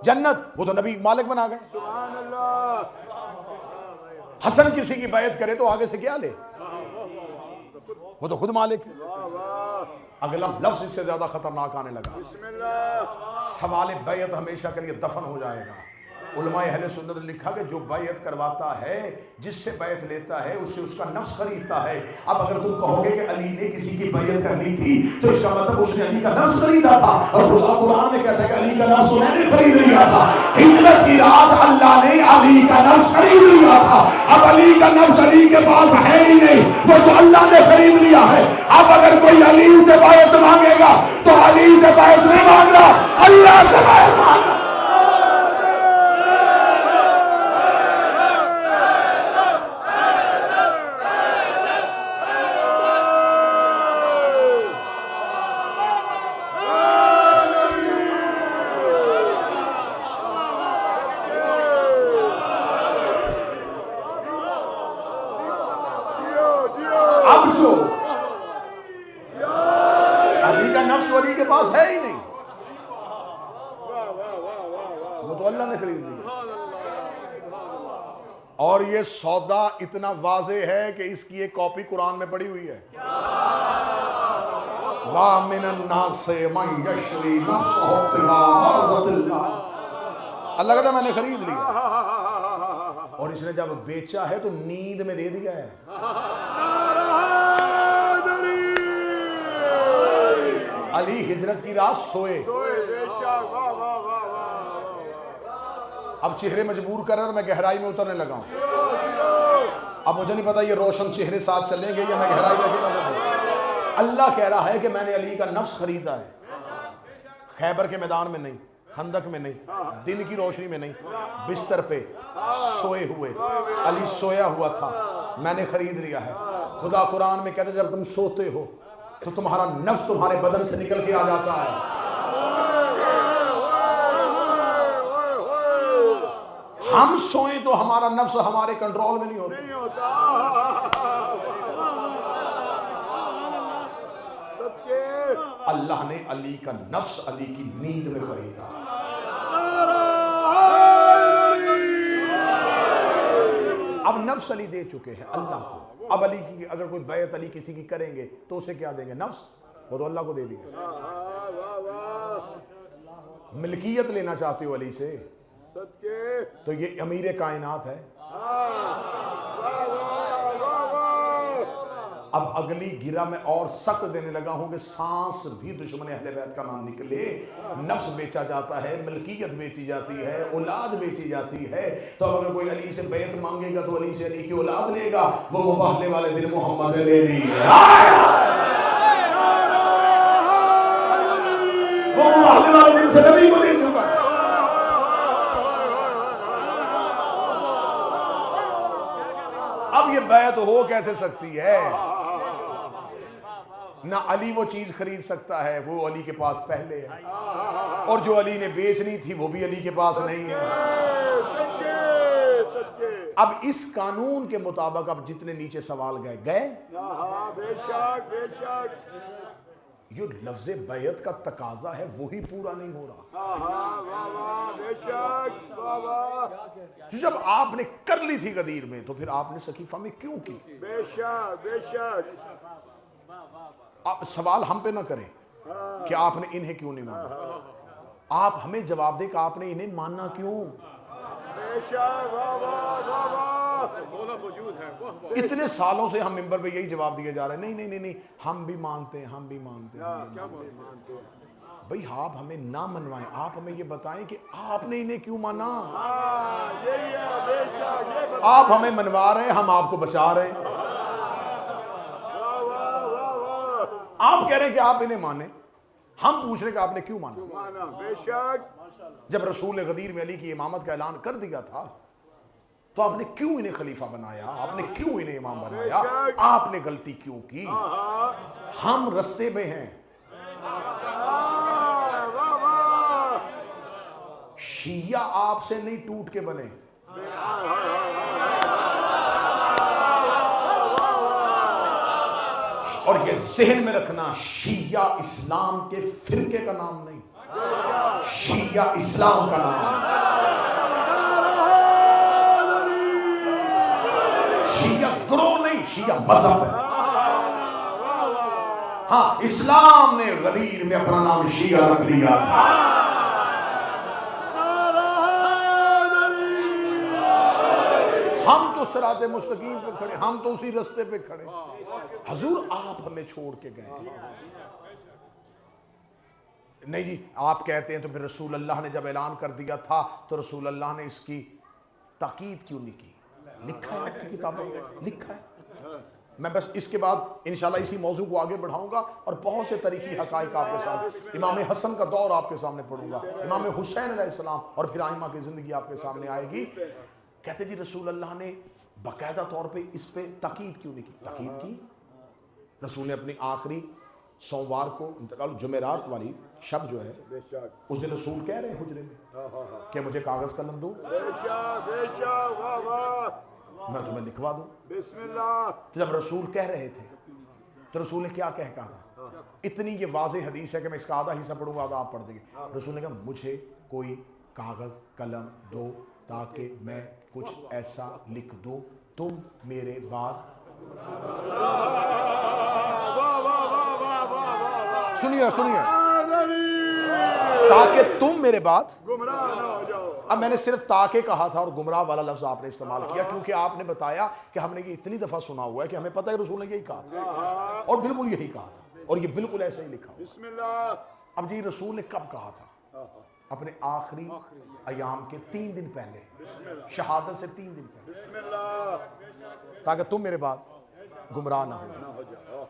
جنت. وہ تو نبی مالک بنا گئے. سبحان اللہ. حسن کسی کی بیعت کرے تو آگے سے کیا لے؟ وہ تو خود مالک ہے. اگلا لفظ اس سے زیادہ خطرناک آنے لگا. سوال بیعت ہمیشہ کے لیے دفن ہو جائے گا. علماء اہل سنت نے لکھا کہ جو بیعت کرواتا ہے, جس سے بیعت لیتا ہے, اس سے اس کا نفس خریدتا ہے. اب اگر تم کہو گے کہ علی نے کسی کی بیعت کرنی تھی تو اس کا مطلب اس نے علی کا نفس خریدا تھا, اور خدا قرآن میں کہتا ہے کہ علی کا نفس میں نے خرید لیا تھا. ہجرت کی رات اللہ نے علی کا نفس خرید لیا تھا. اب علی کا نفس علی کے پاس ہے ہی نہیں, وہ تو اللہ نے خرید لیا ہے. اب اگر کوئی علی سے بیعت مانگے گا تو علی سے بیعت نہیں مانگ رہا, اللہ سے بیعت مانگ رہا. علی کا نفس ولی کے پاس ہے ہی نہیں, وہ تو اللہ نے خرید لیا. اور یہ سودا اتنا واضح ہے کہ اس کی ایک کاپی قرآن میں پڑی ہوئی ہے. وَمِنَ النَّاسِ مَن يَشْرِي نَفْسَهُ ابْتِغَاءَ مَرْضَاتِ اللَّهِ. اللہ کہتا ہے میں نے خرید لیا, اور اس نے جب بیچا ہے تو نیند میں دے دیا ہے. علی ہجرت کی رات سوئے, اب چہرے مجبور کر رہے اور میں گہرائی میں اترنے لگا ہوں. اب مجھے نہیں پتا یہ روشن چہرے ساتھ چلیں گے یا میں گہرائی میں اکیلا جاؤں. اللہ کہہ رہا ہے کہ میں نے علی کا نفس خریدا ہے. خیبر کے میدان میں نہیں, خندق میں نہیں, دن کی روشنی میں نہیں, بستر پہ سوئے ہوئے, علی سویا ہوا تھا, میں نے خرید لیا ہے. خدا قرآن میں کہتے جب تم سوتے ہو تو تمہارا نفس تمہارے بدن سے نکل کے آ جاتا ہے. ہم سوئیں تو ہمارا نفس ہمارے کنٹرول میں نہیں ہوتا. اللہ نے علی کا نفس علی کی نیند میں خریدا. اب نفس علی دے چکے ہیں اللہ کو. اب علی کی اگر کوئی بیعت علی کسی کی کریں گے تو اسے کیا دیں گے؟ نفس. وہ تو اللہ کو دے دیں گے. ملکیت لینا چاہتے ہو علی سے تو یہ امیر کائنات ہے. اب اگلی گرہ میں اور سخت دینے لگا ہوں کہ سانس بھی دشمن اہل بیت کا نام نکلے. نفس بیچا جاتا ہے, ملکیت بیچی جاتی ہے, اولاد بیچی جاتی ہے. تو اگر کوئی علی سے بیعت مانگے گا تو علی سے علی کی اولاد لے گا. وہ مباہلے والے دن محمد نے لے لی ہے. وہ مباہلے والے دن سے نبی کو لے چکا. اب یہ بیعت ہو کیسے سکتی ہے؟ نہ علی وہ چیز خرید سکتا ہے, وہ علی کے پاس پہلے ہے, اور جو علی نے بیچنی تھی وہ بھی علی کے پاس نہیں ہے. اب اس قانون کے مطابق اب جتنے نیچے سوال گئے یہ لفظ بیعت کا تقاضا ہے وہی پورا نہیں ہو رہا. جب آپ نے کر لی تھی غدیر میں تو پھر آپ نے سقیفہ میں کیوں کی؟ آپ سوال ہم پہ نہ کریں کہ آپ نے انہیں کیوں نہیں مانا. آپ ہمیں جواب دیں کہ آپ نے انہیں ماننا کیوں. اتنے سالوں سے ہم ممبر پہ یہی جواب دیے جا رہے ہیں, نہیں نہیں نہیں ہم بھی مانتے ہیں, ہم بھی مانتے ہیں. بھئی آپ ہمیں نہ منوائیں, آپ ہمیں یہ بتائیں کہ آپ نے انہیں کیوں مانا. آپ ہمیں منوا رہے ہیں, ہم آپ کو بچا رہے ہیں. آپ کہہ رہے ہیں کہ آپ انہیں مانیں, ہم پوچھ رہے ہیں کہ آپ نے کیوں مانا. جب رسول غدیر میں علی کی امامت کا اعلان کر دیا تھا تو آپ نے کیوں انہیں خلیفہ بنایا, آپ نے کیوں انہیں امام بنایا, آپ نے غلطی کیوں کی. ہم رستے میں ہیں. شیعہ آپ سے نہیں ٹوٹ کے بنے. اور یہ ذہن میں رکھنا, شیعہ اسلام کے فرقے کا نام نہیں, شیعہ اسلام کا نام. شیعہ گروہ نہیں, شیعہ مذہب ہے. ہاں اسلام نے غدیر میں اپنا نام شیعہ رکھ لیا تھا. ہم تو صراط مستقیم پہ کھڑے, ہم تو اسی رستے پہ کھڑے. حضور آپ ہمیں چھوڑ کے گئے. نہیں جی آپ کہتے ہیں تو پھر رسول اللہ نے جب اعلان کر دیا تھا تو رسول اللہ نے اس کی تاکید کیوں نہیں کی؟ لکھا ہے آپ کی کتابوں میں, لکھا ہے. میں بس اس کے بعد انشاءاللہ اسی موضوع کو آگے بڑھاؤں گا اور بہت سے تاریخی حقائق آپ کے ساتھ, امام حسن کا دور آپ کے سامنے پڑھوں گا, امام حسین علیہ السلام, اور پھر آئمہ کی زندگی آپ کے سامنے آئے گی. کہتے جی رسول اللہ نے باقاعدہ طور پہ اس پہ تاکید کیوں نہیں کی؟ تاکید کی. رسول نے اپنی آخری سوموار کو انتقال, جمعرات والی شب جو ہے اس دن رسول کہہ رہے ہیں حجرے میں کہ مجھے کاغذ قلم دو, میں تمہیں لکھوا دوں. تو جب رسول کہہ رہے تھے تو رسول نے کیا کہا تھا؟ اتنی یہ واضح حدیث ہے کہ میں اس کا آدھا حصہ پڑھوں گا, آدھا آپ پڑھ دیں گے. رسول نے کہا مجھے کوئی کاغذ قلم دو تاکہ میں کچھ ایسا لکھ دوں تم میرے بعد. سنیے تاکہ تم میرے بعد گمراہ نہ ہو جاؤ. اب میں نے صرف تاکہ کہا تھا اور گمراہ والا لفظ آپ نے استعمال کیا کیونکہ آپ نے بتایا کہ ہم نے یہ اتنی دفعہ سنا ہوا ہے کہ ہمیں پتہ ہے رسول نے یہی کہا تھا اور بالکل یہی کہا تھا اور یہ بالکل ایسا ہی لکھا ہوا. اب جی رسول نے کب کہا تھا؟ اپنے آخری ایام کے 3 دن پہلے, شہادت سے 3 دن پہلے, تاکہ تم میرے بعد گمراہ نہ ہو جاؤ.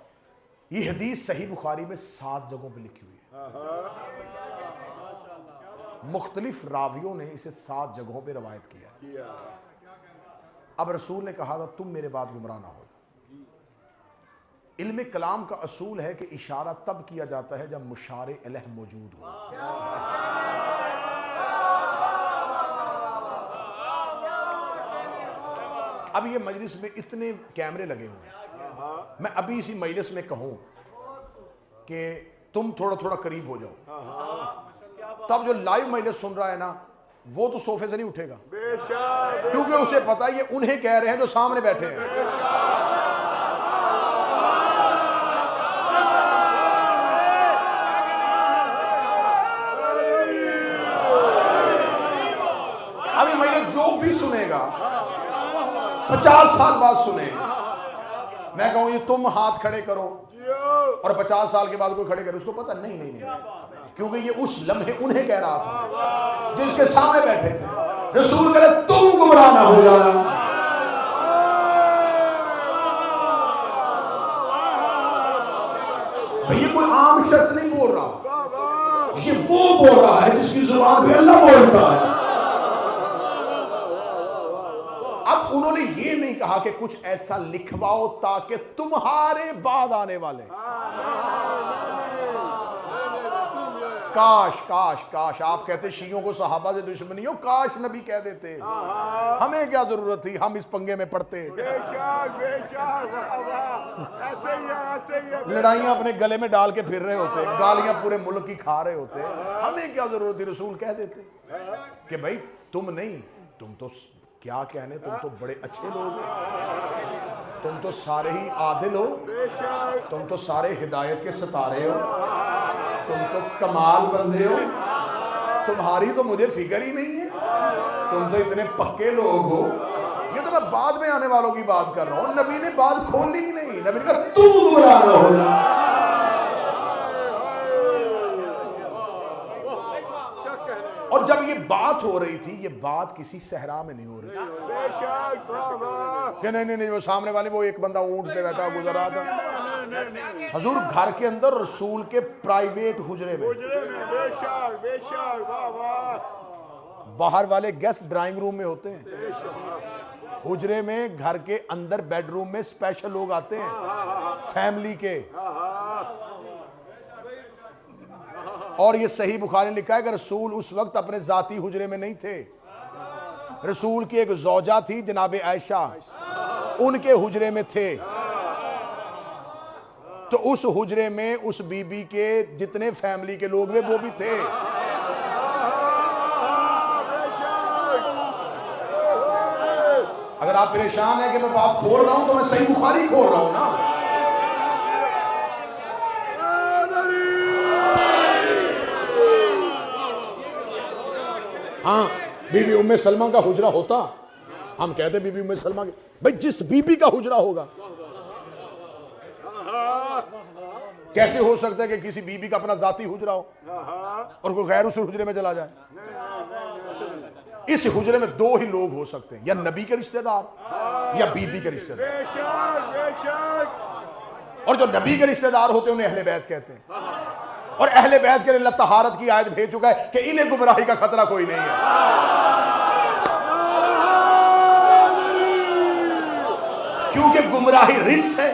یہ حدیث صحیح بخاری میں 7 جگہوں پہ لکھی ہوئی ہے. مختلف راویوں نے اسے 7 جگہوں پہ روایت کیا. اب رسول نے کہا تھا تم میرے بعد گمراہ نہ ہو. علم کلام کا اصول ہے کہ اشارہ تب کیا جاتا ہے جب مشار الیہ موجود ہو. اب یہ مجلس میں اتنے کیمرے لگے ہوئے ہیں, میں ابھی اسی مجلس میں کہوں کہ تم تھوڑا تھوڑا قریب ہو جاؤ, تب جو لائیو مجلس سن رہا ہے نا وہ تو صوفے سے نہیں اٹھے گا، بے شک کیونکہ اسے پتا یہ انہیں کہہ رہے ہیں جو سامنے بیٹھے ہیں۔ ابھی میں جو بھی سنے گا 50 سال بعد سنے گا، میں کہوں یہ تم ہاتھ کھڑے کرو اور 50 سال کے بعد کوئی کھڑے کرے، اس کو پتا نہیں، کیونکہ یہ اس لمحے انہیں کہہ رہا تھا جس کے سامنے بیٹھے تھے۔ رسول کہے تم گمراہ نہ ہو جانا۔ یہ کوئی عام شخص نہیں بول رہا، یہ وہ بول رہا ہے جس کی زبان پہ اللہ بولتا ہے۔ اب انہوں نے یہ نہیں کہا کہ کچھ ایسا لکھواؤ تاکہ تمہارے بعد آنے والے، کاش کاش کاش آپ کہتے شیعوں کو صحابہ سے دشمنی ہو، کاش نبی کہہ دیتے، ہمیں کیا ضرورت تھی، ہم اس پنگے میں پڑتے، لڑائیاں اپنے گلے میں ڈال کے پھر رہے ہوتے، گالیاں پورے ملک کی کھا رہے ہوتے، ہمیں کیا ضرورت تھی، رسول کہہ دیتے کہ بھائی تم نہیں، تم تو کیا کہنے، تم تو بڑے اچھے لوگ ہو، تم تو سارے ہی عادل ہو، تم تو سارے ہدایت کے ستارے ہو، تم تو کمال بندے ہو، تمہاری تو مجھے فکر ہی نہیں ہے، تم تو اتنے پکے لوگ ہو۔ یہ تو میں بعد میں آنے والوں کی بات کر رہا ہوں، نبی نے بات کھولی ہی نہیں، نبی نے کہا تم گمراہ نہ ہو جا۔ اور جب یہ بات ہو رہی تھی، یہ بات کسی صحرا میں نہیں ہو رہی کہ نہیں وہ سامنے والے وہ ایک بندہ اونٹ پہ بیٹھا گزر رہا تھا، حضور گھر کے اندر رسول کے پرائیویٹ حجرے میں، باہر والے گیسٹ ڈرائنگ روم میں ہوتے ہیں، حجرے میں گھر کے اندر بیڈ روم میں اسپیشل لوگ آتے ہیں فیملی کے۔ اور یہ صحیح بخاری نے لکھا ہے کہ رسول اس وقت اپنے ذاتی حجرے میں نہیں تھے، رسول کی ایک زوجہ تھی جناب عائشہ، ان کے حجرے میں تھے، تو اس حجرے میں اس بی بی کے جتنے فیملی کے لوگ ہیں وہ بھی تھے۔ اگر آپ پریشان ہیں کہ میں بات کھول رہا ہوں تو میں صحیح بخاری کھول رہا ہوں نا۔ ہاں بی بی ام سلمہ کا حجرہ ہوتا، ہم کہتے بی بی ام سلمہ کے، بھئی جس بی بی کا حجرہ ہوگا، کیسے ہو سکتا ہے کہ کسی بی بی کا اپنا ذاتی حجرہ ہو اور کوئی غیر اس حجرے میں چلا جائے؟ اس حجرے میں دو ہی لوگ ہو سکتے ہیں، یا نبی کے رشتہ دار یا بی بی کے رشتہ دار، اور جو نبی کے رشتہ دار ہوتے ہیں انہیں اہل بیت کہتے ہیں، اور اہل بیت کے لیے اللہ طہارت کی آیت بھیج چکا ہے کہ انہیں گمراہی کا خطرہ کوئی نہیں ہے، کیونکہ گمراہی رجس ہے،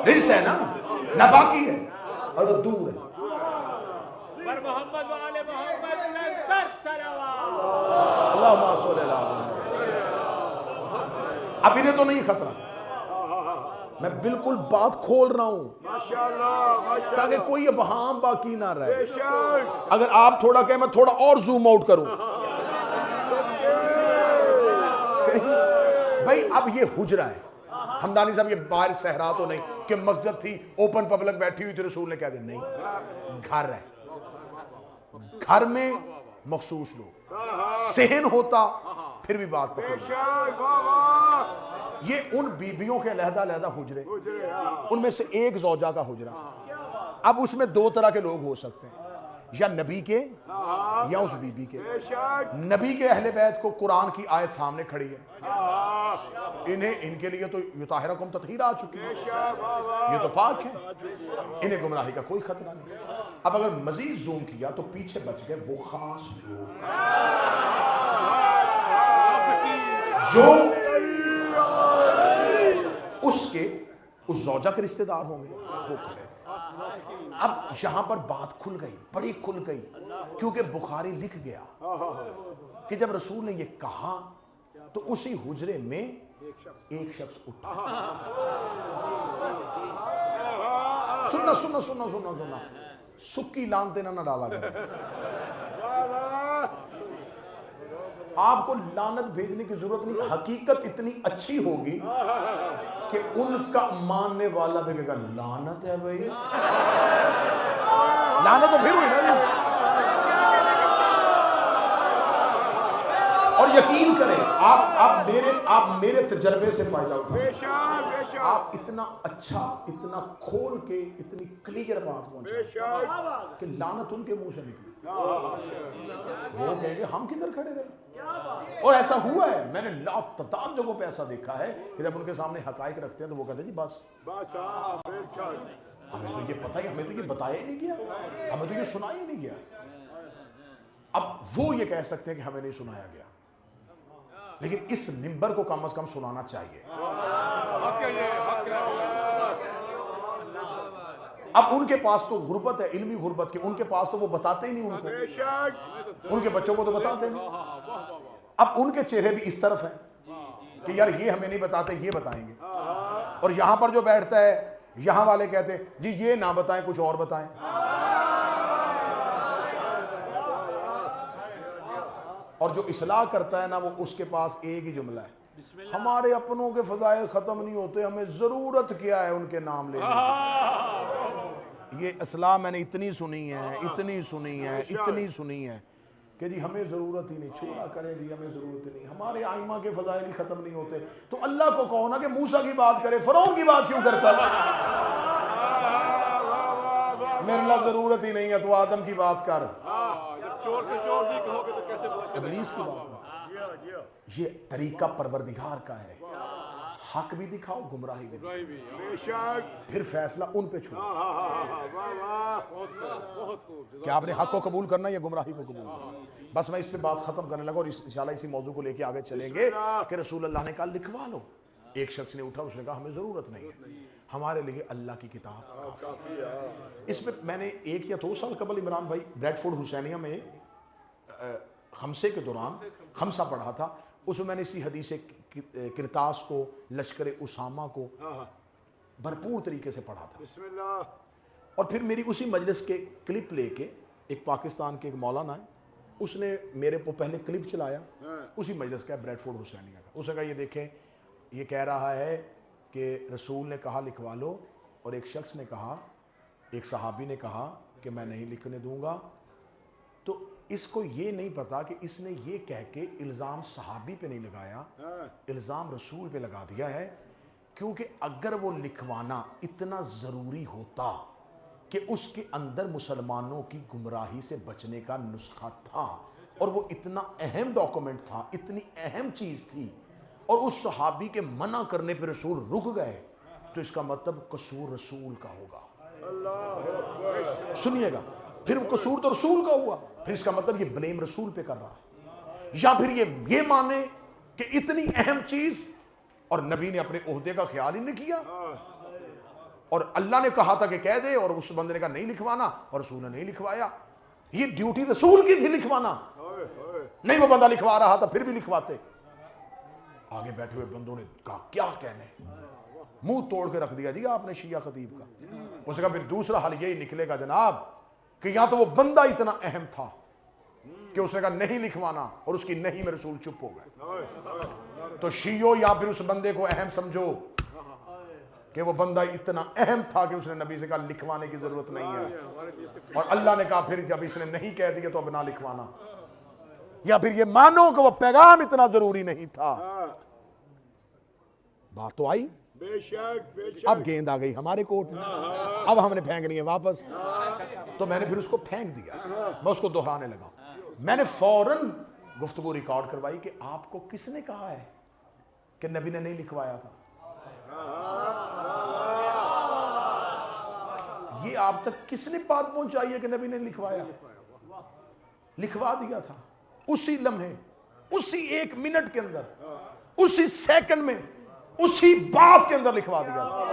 رجس ہے نا، ناپاکی ہے اور وہ دور ہے۔ پر محمد وآل محمد لنتر صلوات اللہم صلی اللہ علیہ وسلم۔ اب انہیں تو نہیں خطرہ، میں بالکل بات کھول رہا ہوں تاکہ کوئی ابہام باقی نہ رہے۔ اگر آپ تھوڑا کہیں میں تھوڑا اور زوم آؤٹ کروں، بھائی اب یہ حجرہ ہے، ہمدانی صاحب یہ باہر صحرا تو نہیں کہ مسجد تھی اوپن پبلک بیٹھی ہوئی تھی، رسول نے کہہ دیا نہیں، گھر ہے، گھر میں مخصوص لوگ، صحن ہوتا پھر بھی بات پکڑ۔ یہ ان بیبیوں کے علیحدہ علیحدہ حجرے، ان میں سے ایک زوجہ کا حجرہ، اب اس میں دو طرح کے لوگ ہو سکتے ہیں، یا نبی کے یا اس بی بی کے۔ نبی کے اہل بیت کو قرآن کی آیت سامنے کھڑی ہے، ان کے لیے تو یطہرکم تطہیرا آ چکی ہے، یہ تو پاک ہے، انہیں گمراہی کا کوئی خطرہ نہیں۔ اب اگر مزید زوم کیا تو پیچھے بچ گئے وہ خاص لوگ جو اس زوجہ کے رشتہ دار ہوں گے، وہ کھڑے تھے۔ اب یہاں پر بات کھل گئی، بڑی کھل گئی، کیونکہ بخاری لکھ گیا کہ جب رسول نے یہ کہا تو اسی حجرے میں ایک شخص اٹھا۔ سننا سننا سننا سننا سننا، سکی لانتے نہ ڈالا کریں، آپ کو لعنت بھیجنے کی ضرورت نہیں. حقیقت اتنی اچھی ہوگی کہ ان کا ماننے والا بھی کہے گا لعنت ہے بھائی. لعنت تو پھر ہوئی نا. اور یقین کریں آپ میرے تجربے سے فائدہ اٹھائیں. آپ اتنا اچھا اتنا کھول کے اتنی کلیئر بات پہنچائیں کہ لعنت ان کے منہ سے نکلی. وہ کہیں گے ہم کدھر کھڑے رہے. اور ایسا ہوا ہے, میں نے لاکھ جگہوں پہ ایسا دیکھا ہے کہ جب ان کے سامنے حقائق رکھتے ہیں تو وہ کہتے ہیں جی بس ہمیں تو یہ پتہ ہے, ہمیں تو یہ بتایا ہی نہیں گیا, ہمیں تو یہ سنایا ہی نہیں گیا. اب وہ یہ کہہ سکتے ہیں کہ ہمیں نہیں سنایا گیا, لیکن اس منبر کو کم از کم سنانا چاہیے. اب ان کے پاس تو غربت ہے, علمی غربت کے, ان کے پاس تو وہ بتاتے ہی نہیں ان کو, ان کے بچوں کو تو بتاتے نہیں. اب ان کے چہرے بھی اس طرف ہیں کہ یار یہ ہمیں نہیں بتاتے, یہ بتائیں گے. اور یہاں پر جو بیٹھتا ہے یہاں والے کہتے ہیں جی یہ نہ بتائیں کچھ اور بتائیں. اور جو اصلاح کرتا ہے نا وہ اس کے پاس ایک ہی جملہ ہے, ہمارے اپنوں کے فضائل ختم نہیں ہوتے, ہمیں ضرورت کیا ہے ان کے نام لینے کی. یہ اصلاح میں نے اتنی سنی ہے کہ جی ہمیں ضرورت ہی نہیں, چھوڑا کریں جی ہمیں ضرورت ہی نہیں, ہمارے آئمہ کے فضائل ہی ختم نہیں ہوتے. تو اللہ کو کہو نا کہ موسیٰ کی بات کرے, فرعون کی بات کیوں کرتا ہے؟ میرے اللہ ضرورت ہی نہیں ہے تو آدم کی بات کر, چور کے چور نہیں کہو گے تو کیسے ابلیس کی بات. یہ طریقہ پروردگار کا ہے, حق بھی دکھاؤ گمراہی بھی دکھاؤ, پھر فیصلہ ان پہ چھوڑو کہ آپ نے حق کو قبول کرنا یا گمراہی کو قبول کرنا. بس میں اس پہ بات ختم کرنے لگا اور انشاءاللہ اسی موضوع کو لے کے آگے چلیں گے کہ رسول اللہ نے کہا لکھوا لو. ایک شخص نے اٹھا, اس نے کہا ہمیں ضرورت نہیں ہے, ہمارے لیے اللہ کی کتاب کافی ہے. اس میں میں نے 1 یا 2 سال قبل عمران بھائی بریڈ فورڈ حسینیہ میں خمسے کے دوران خمسہ پڑھا تھا, اس میں میں نے اسی حدیث کرتاس کو, لشکر اسامہ کو بھرپور طریقے سے پڑھا تھا. بسم اللہ. اور پھر میری اسی مجلس کے کلپ لے کے ایک پاکستان کے ایک مولانا ہے, اس نے میرے کو پہلے کلپ چلایا اسی مجلس کا بریڈ فورڈ حسینیہ کا. اس نے کہا یہ دیکھیں یہ کہہ رہا ہے کہ رسول نے کہا لکھوا لو, اور ایک شخص نے کہا, ایک صحابی نے کہا کہ میں نہیں لکھنے دوں گا. تو اس کو یہ نہیں پتا کہ اس نے یہ کہہ کے الزام صحابی پہ نہیں لگایا, الزام رسول پہ لگا دیا ہے. کیونکہ اگر وہ لکھوانا اتنا ضروری ہوتا کہ اس کے اندر مسلمانوں کی گمراہی سے بچنے کا نسخہ تھا, اور وہ اتنا اہم ڈاکومنٹ تھا, اتنی اہم چیز تھی, اور اس صحابی کے منع کرنے پہ رسول رک گئے, تو اس کا مطلب قصور رسول کا ہوگا. سنیے گا, پھر قصور تو رسول کا ہوا, پھر اس کا مطلب یہ بلیم رسول پہ کر رہا ہے. یا پھر یہ مانے کہ اتنی اہم چیز اور نبی نے اپنے عہدے کا خیال ہی نہیں کیا, اور اللہ نے کہا تھا کہ کہہ دے, اور اس بندے نے کہا نہیں لکھوانا, اور رسول نے نہیں لکھوایا. یہ ڈیوٹی رسول کی تھی لکھوانا, نہیں وہ بندہ لکھوا رہا تھا پھر بھی لکھواتے. آگے بیٹھے ہوئے بندوں نے کہا کیا کہنے, منہ توڑ کے رکھ دیا جی آپ نے شیعہ خطیب کا. اس نے کہا پھر دوسرا حل یہی نکلے گا جناب کہ یا تو وہ بندہ اتنا اہم تھا کہ اس نے کہا نہیں لکھوانا, اور اس کی نہیں میں رسول چپ ہو گئے. تو شیعو یا پھر اس بندے کو اہم سمجھو کہ وہ بندہ اتنا اہم تھا کہ اس نے نبی سے کہا لکھوانے کی ضرورت نہیں ہے, اور اللہ نے کہا پھر جب اس نے نہیں کہہ دیا تو اب نہ لکھوانا. یا پھر یہ مانو کہ وہ پیغام اتنا ضروری نہیں تھا. بات تو آئی. اب گیند آ گئی ہمارے کورٹ میں, اب ہم نے پھینکنی ہے واپس. تو میں نے پھر اس کو پھینک دیا, میں اس کو دہرانے لگا. میں نے فوراً گفتگو ریکارڈ کروائی کہ آپ کو کس نے کہا ہے کہ نبی نے نہیں لکھوایا تھا. یہ آپ تک کس نے بات پہنچائی ہے کہ نبی نے لکھوایا؟ لکھوا دیا تھا اسی لمحے, اسی 1 منٹ کے اندر, اسی سیکنڈ میں, اسی بات کے اندر لکھوا دیا تھا.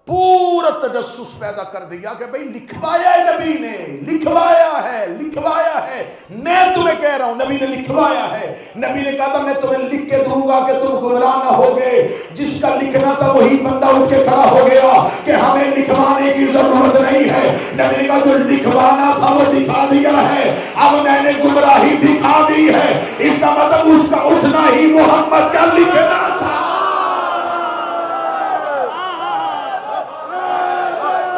پورا تجسس پیدا کر دیا کہ بھئی لکھوایا ہے نبی نے, لکھوایا ہے. میں تمہیں کہہ رہا ہوں نبی نے لکھوایا ہے. نبی نے کہا تھا میں تمہیں لکھ کے دوں گا کہ تم گمراہ نہ ہوگے. جس کا لکھنا تھا وہی بندہ اٹھ کے کھڑا ہو گیا کہ ہمیں لکھوانے کی ضرورت نہیں ہے. نبی نے کہا جو لکھوانا تھا وہ دکھا دیا ہے، اب میں نے گمراہی دکھا دی ہے، اس کا مطلب اس کا اٹھنا ہی محمد کا لکھنا تھا۔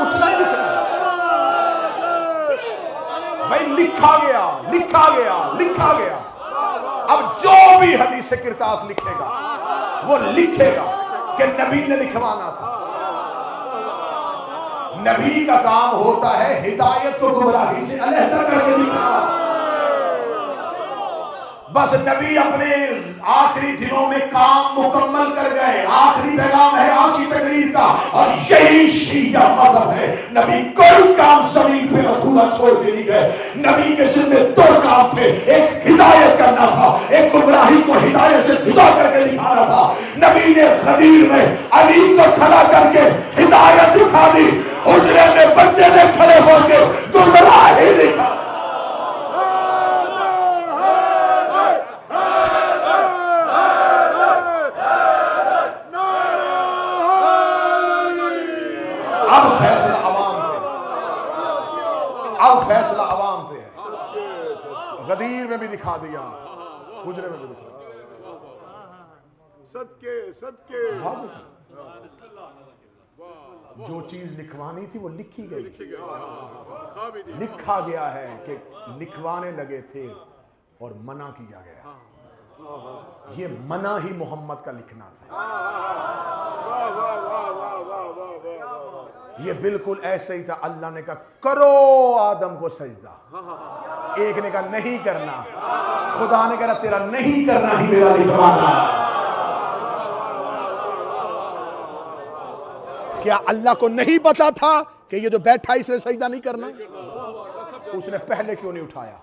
اٹھنا ہی لکھنا بھائی، لکھا گیا لکھا گیا لکھا گیا۔ اب جو بھی حدیث کرتاس لکھے گا وہ لکھے گا کہ نبی نے لکھوانا تھا۔ نبی کا کام ہوتا ہے ہدایت کو گمراہی سے علیحدہ کر کے دکھانا۔ بس نبی اپنے آخری دنوں میں کام مکمل کر گئے، آخری پیغام ہے آخری تقریر کا، اور یہی شیعہ مذہب ہے۔ نبی کوئی کام زمین پہ ادھورا چھوڑ کے نہیں گئے۔ نبی کے ذمہ دو کام تھے، ایک ہدایت کرنا تھا، ایک گمراہی کو ہدایت سے جدا کر کے دکھانا تھا۔ نبی نے غدیر میں علی کو کھڑا کر کے ہدایت دکھا دی، حجرے میں بندے نے کھڑے ہو کے گمراہی دکھا۔ اب فیصلہ عوام پہ، اب فیصلہ عوام پہ ہے۔ غدیر میں بھی دکھا دیا، حجرے میں بھی دکھا دیا۔ صدقے صدقے جو چیز لکھوانی تھی وہ لکھی گئی، لکھا گیا ہے کہ لکھوانے لگے تھے اور منع کیا گیا۔ یہ منع ہی محمد کا لکھنا تھا۔ یہ بالکل ایسے ہی تھا، اللہ نے کہا کرو آدم کو سجدہ، ایک نے کہا نہیں کرنا، خدا نے کہا تیرا نہیں کرنا ہی میرا لکھوانا۔ کیا اللہ کو نہیں پتا تھا کہ یہ جو بیٹھا اس نے سجدہ نہیں کرنا؟ اس نے پہلے کیوں نہیں اٹھایا؟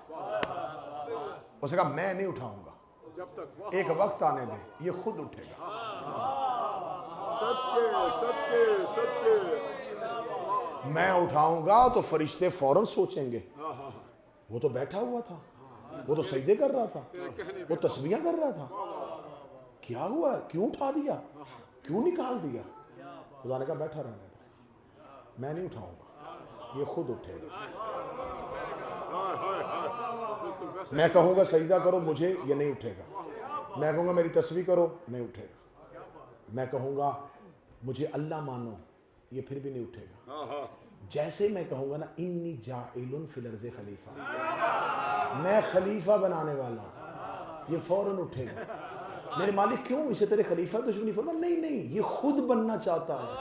اس نے کہا میں نہیں اٹھاؤں گا، ایک وقت آنے دیں، یہ خود اٹھے گا۔ صدقے صدقے صدقے میں اٹھاؤں گا تو فرشتے فوراً سوچیں گے وہ تو بیٹھا ہوا تھا، وہ تو سجدے کر رہا تھا، وہ تسبیحاں کر رہا تھا، کیا ہوا، کیوں اٹھا دیا، کیوں نکال دیا؟ خدا نے کہا بیٹھا رہنے دو، میں نہیں اٹھاؤں گا، یہ خود اٹھے گا۔ میں کہوں گا سجدہ کرو مجھے، یہ نہیں اٹھے گا۔ میں کہوں گا میری تسبیح کرو، نہیں اٹھے گا۔ میں کہوں گا مجھے اللہ مانو، یہ پھر بھی نہیں اٹھے گا۔ جیسے میں کہوں گا نا انی جاعل فی الارض خلیفہ، میں خلیفہ بنانے والا ہوں، یہ فوراً اٹھے گا۔ میرے مالک کیوں اسے تیرے خلیفہ دشمنی فرما؟ نہیں نہیں، یہ خود بننا چاہتا ہے۔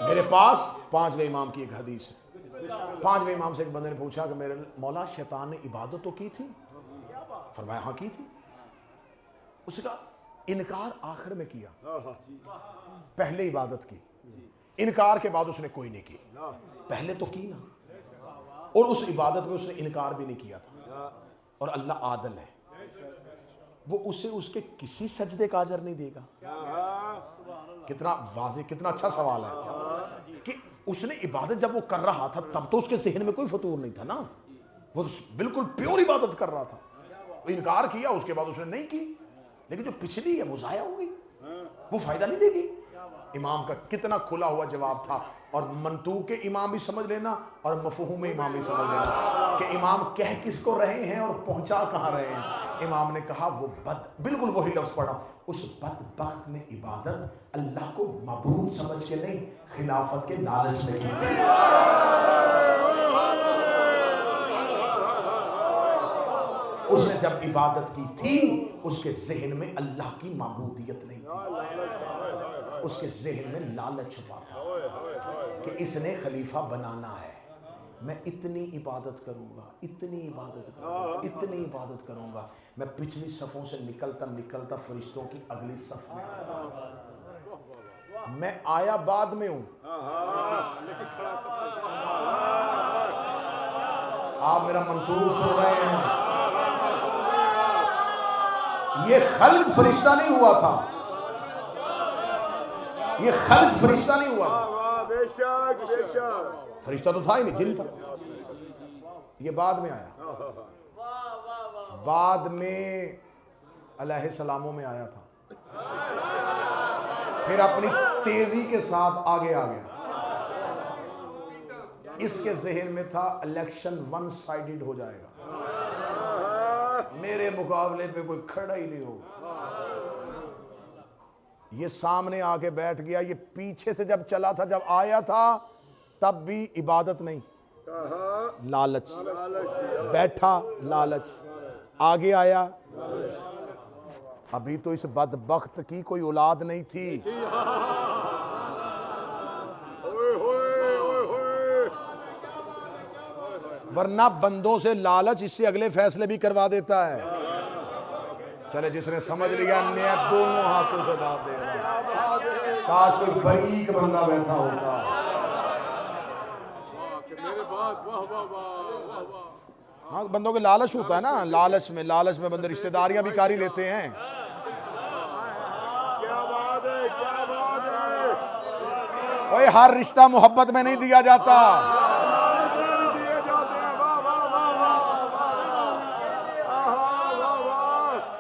میرے پاس پانچویں امام کی ایک حدیث ہے۔ پانچویں امام سے ایک بندے نے پوچھا کہ میرے مولا شیطان نے عبادت تو کی تھی؟ فرمایا ہاں کی تھی۔ اس کا انکار آخر میں کیا، پہلے عبادت کی، انکار کے بعد اس نے کوئی نہیں کی، پہلے تو کی نا، اور اس عبادت میں اس نے انکار بھی نہیں کیا تھا۔ اور اللہ عادل ہے، وہ اسے اس کے کسی سجدے کا اجر نہیں دے گا۔ کتنا واضح، کتنا اچھا سوال ہے کہ اس نے عبادت جب وہ کر رہا تھا تب تو اس کے ذہن میں کوئی فطور نہیں تھا نا، وہ بالکل پیور عبادت کر رہا تھا۔ انکار کیا، اس کے بعد اس نے نہیں کی، لیکن جو پچھلی ہے وہ ضائع ہو گئی، وہ فائدہ نہیں دے گی۔ امام کا کتنا کھلا ہوا جواب تھا، اور منطوق امام بھی سمجھ لینا اور مفہوم امام بھی سمجھ لینا کہ امام کہہ کس کو رہے ہیں اور پہنچا کہاں رہے ہیں۔ امام نے کہا وہ بالکل وہی لفظ پڑھا، اس بدبخت نے عبادت اللہ کو معبود سمجھ کے نہیں، خلافت کے لالچ میں کی تھی۔ اس نے جب عبادت کی تھی اس کے ذہن میں اللہ کی معبودیت نہیں تھی، اس کے ذہن میں لالچ چھپا تھا کہ اس نے خلیفہ بنانا ہے، میں اتنی عبادت کروں گا، اتنی عبادت کروں گا، اتنی عبادت کروں گا، میں پچھلی صفوں سے نکلتا فرشتوں کی اگلی صف میں میں آیا بعد میں ہوں۔ آپ میرا منطوق سن رہے ہیں، یہ خلق فرشتہ نہیں ہوا تھا، یہ خلق فرشتہ نہیں ہوا تھا، فرشتہ تو تھا ہی نہیں، جن تھا، یہ بعد میں آیا۔ بعد میں علیہ السلاموں میں آیا تھا، پھر اپنی تیزی کے ساتھ آگے آ گیا. اس کے ذہن میں تھا الیکشن ون سائیڈڈ ہو جائے گا، میرے مقابلے پہ کوئی کھڑا ہی نہیں ہوگا. یہ سامنے آ کے بیٹھ گیا. یہ پیچھے سے جب چلا تھا، جب آیا تھا تب بھی عبادت نہیں، لالچ. بیٹھا لالچ، آگے آیا. ابھی تو اس بدبخت کی کوئی اولاد نہیں تھی. ورنہ بندوں سے لالچ اس سے اگلے فیصلے بھی کروا دیتا ہے. چلے جس نے سمجھ لیا میں دونوں ہاتھوں سے داد دے رہا ہوں. کاش کوئی باریک بندہ بیٹھا ہوتا. ہاں بندوں کے لالچ ہوتا ہے نا، لالچ میں بندے رشتہ داریاں بھی کاری لیتے ہیں. اوے ہر رشتہ محبت میں نہیں دیا جاتا.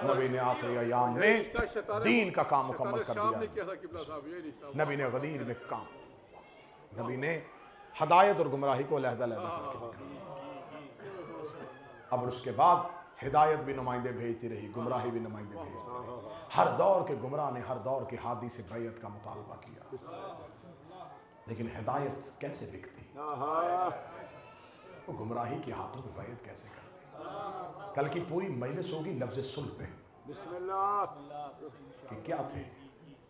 نبی نے آخری ایام میں دین کا کام مکمل کر دیا. نبی نے غدیر میں کام، نبی نے ہدایت اور گمراہی کو علیحدہ علیحدہ کر کے. اب اس کے بعد ہدایت بھی نمائندے بھیجتی رہی، گمراہی بھی نمائندے بھیجتی رہی. ہر دور کے گمراہ نے ہر دور کے ہادی سے بیعت کا مطالبہ کیا، لیکن ہدایت کیسے بکتی؟ وہ گمراہی کے ہاتھوں پہ بیعت کیسے کرتی؟ کل کی پوری مجلس ہوگی لفظ صلح پہ. بسم اللہ کہ کیا تھے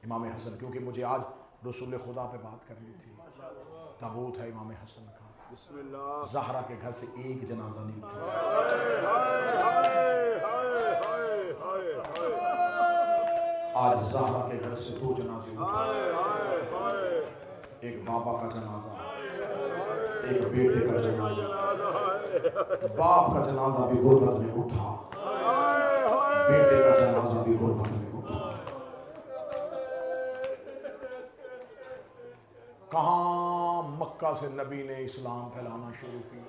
امام حسن، کیونکہ مجھے آج رسول خدا پہ بات کرنی تھی. تابوت ہے امام حسن کا، زہرا کے گھر سے ایک جنازہ نہیں اٹھا. آج زہرا کے گھر سے 2 جنازے اٹھا. ایک بابا کا جنازہ، ایک بیٹے کا جنازہ. باپ کا جنازہ بھی غربت میں اٹھا، بیٹے کا جنازہ بھی غربت میں اٹھا. کہاں مکہ سے نبی نے اسلام پھیلانا شروع کیا.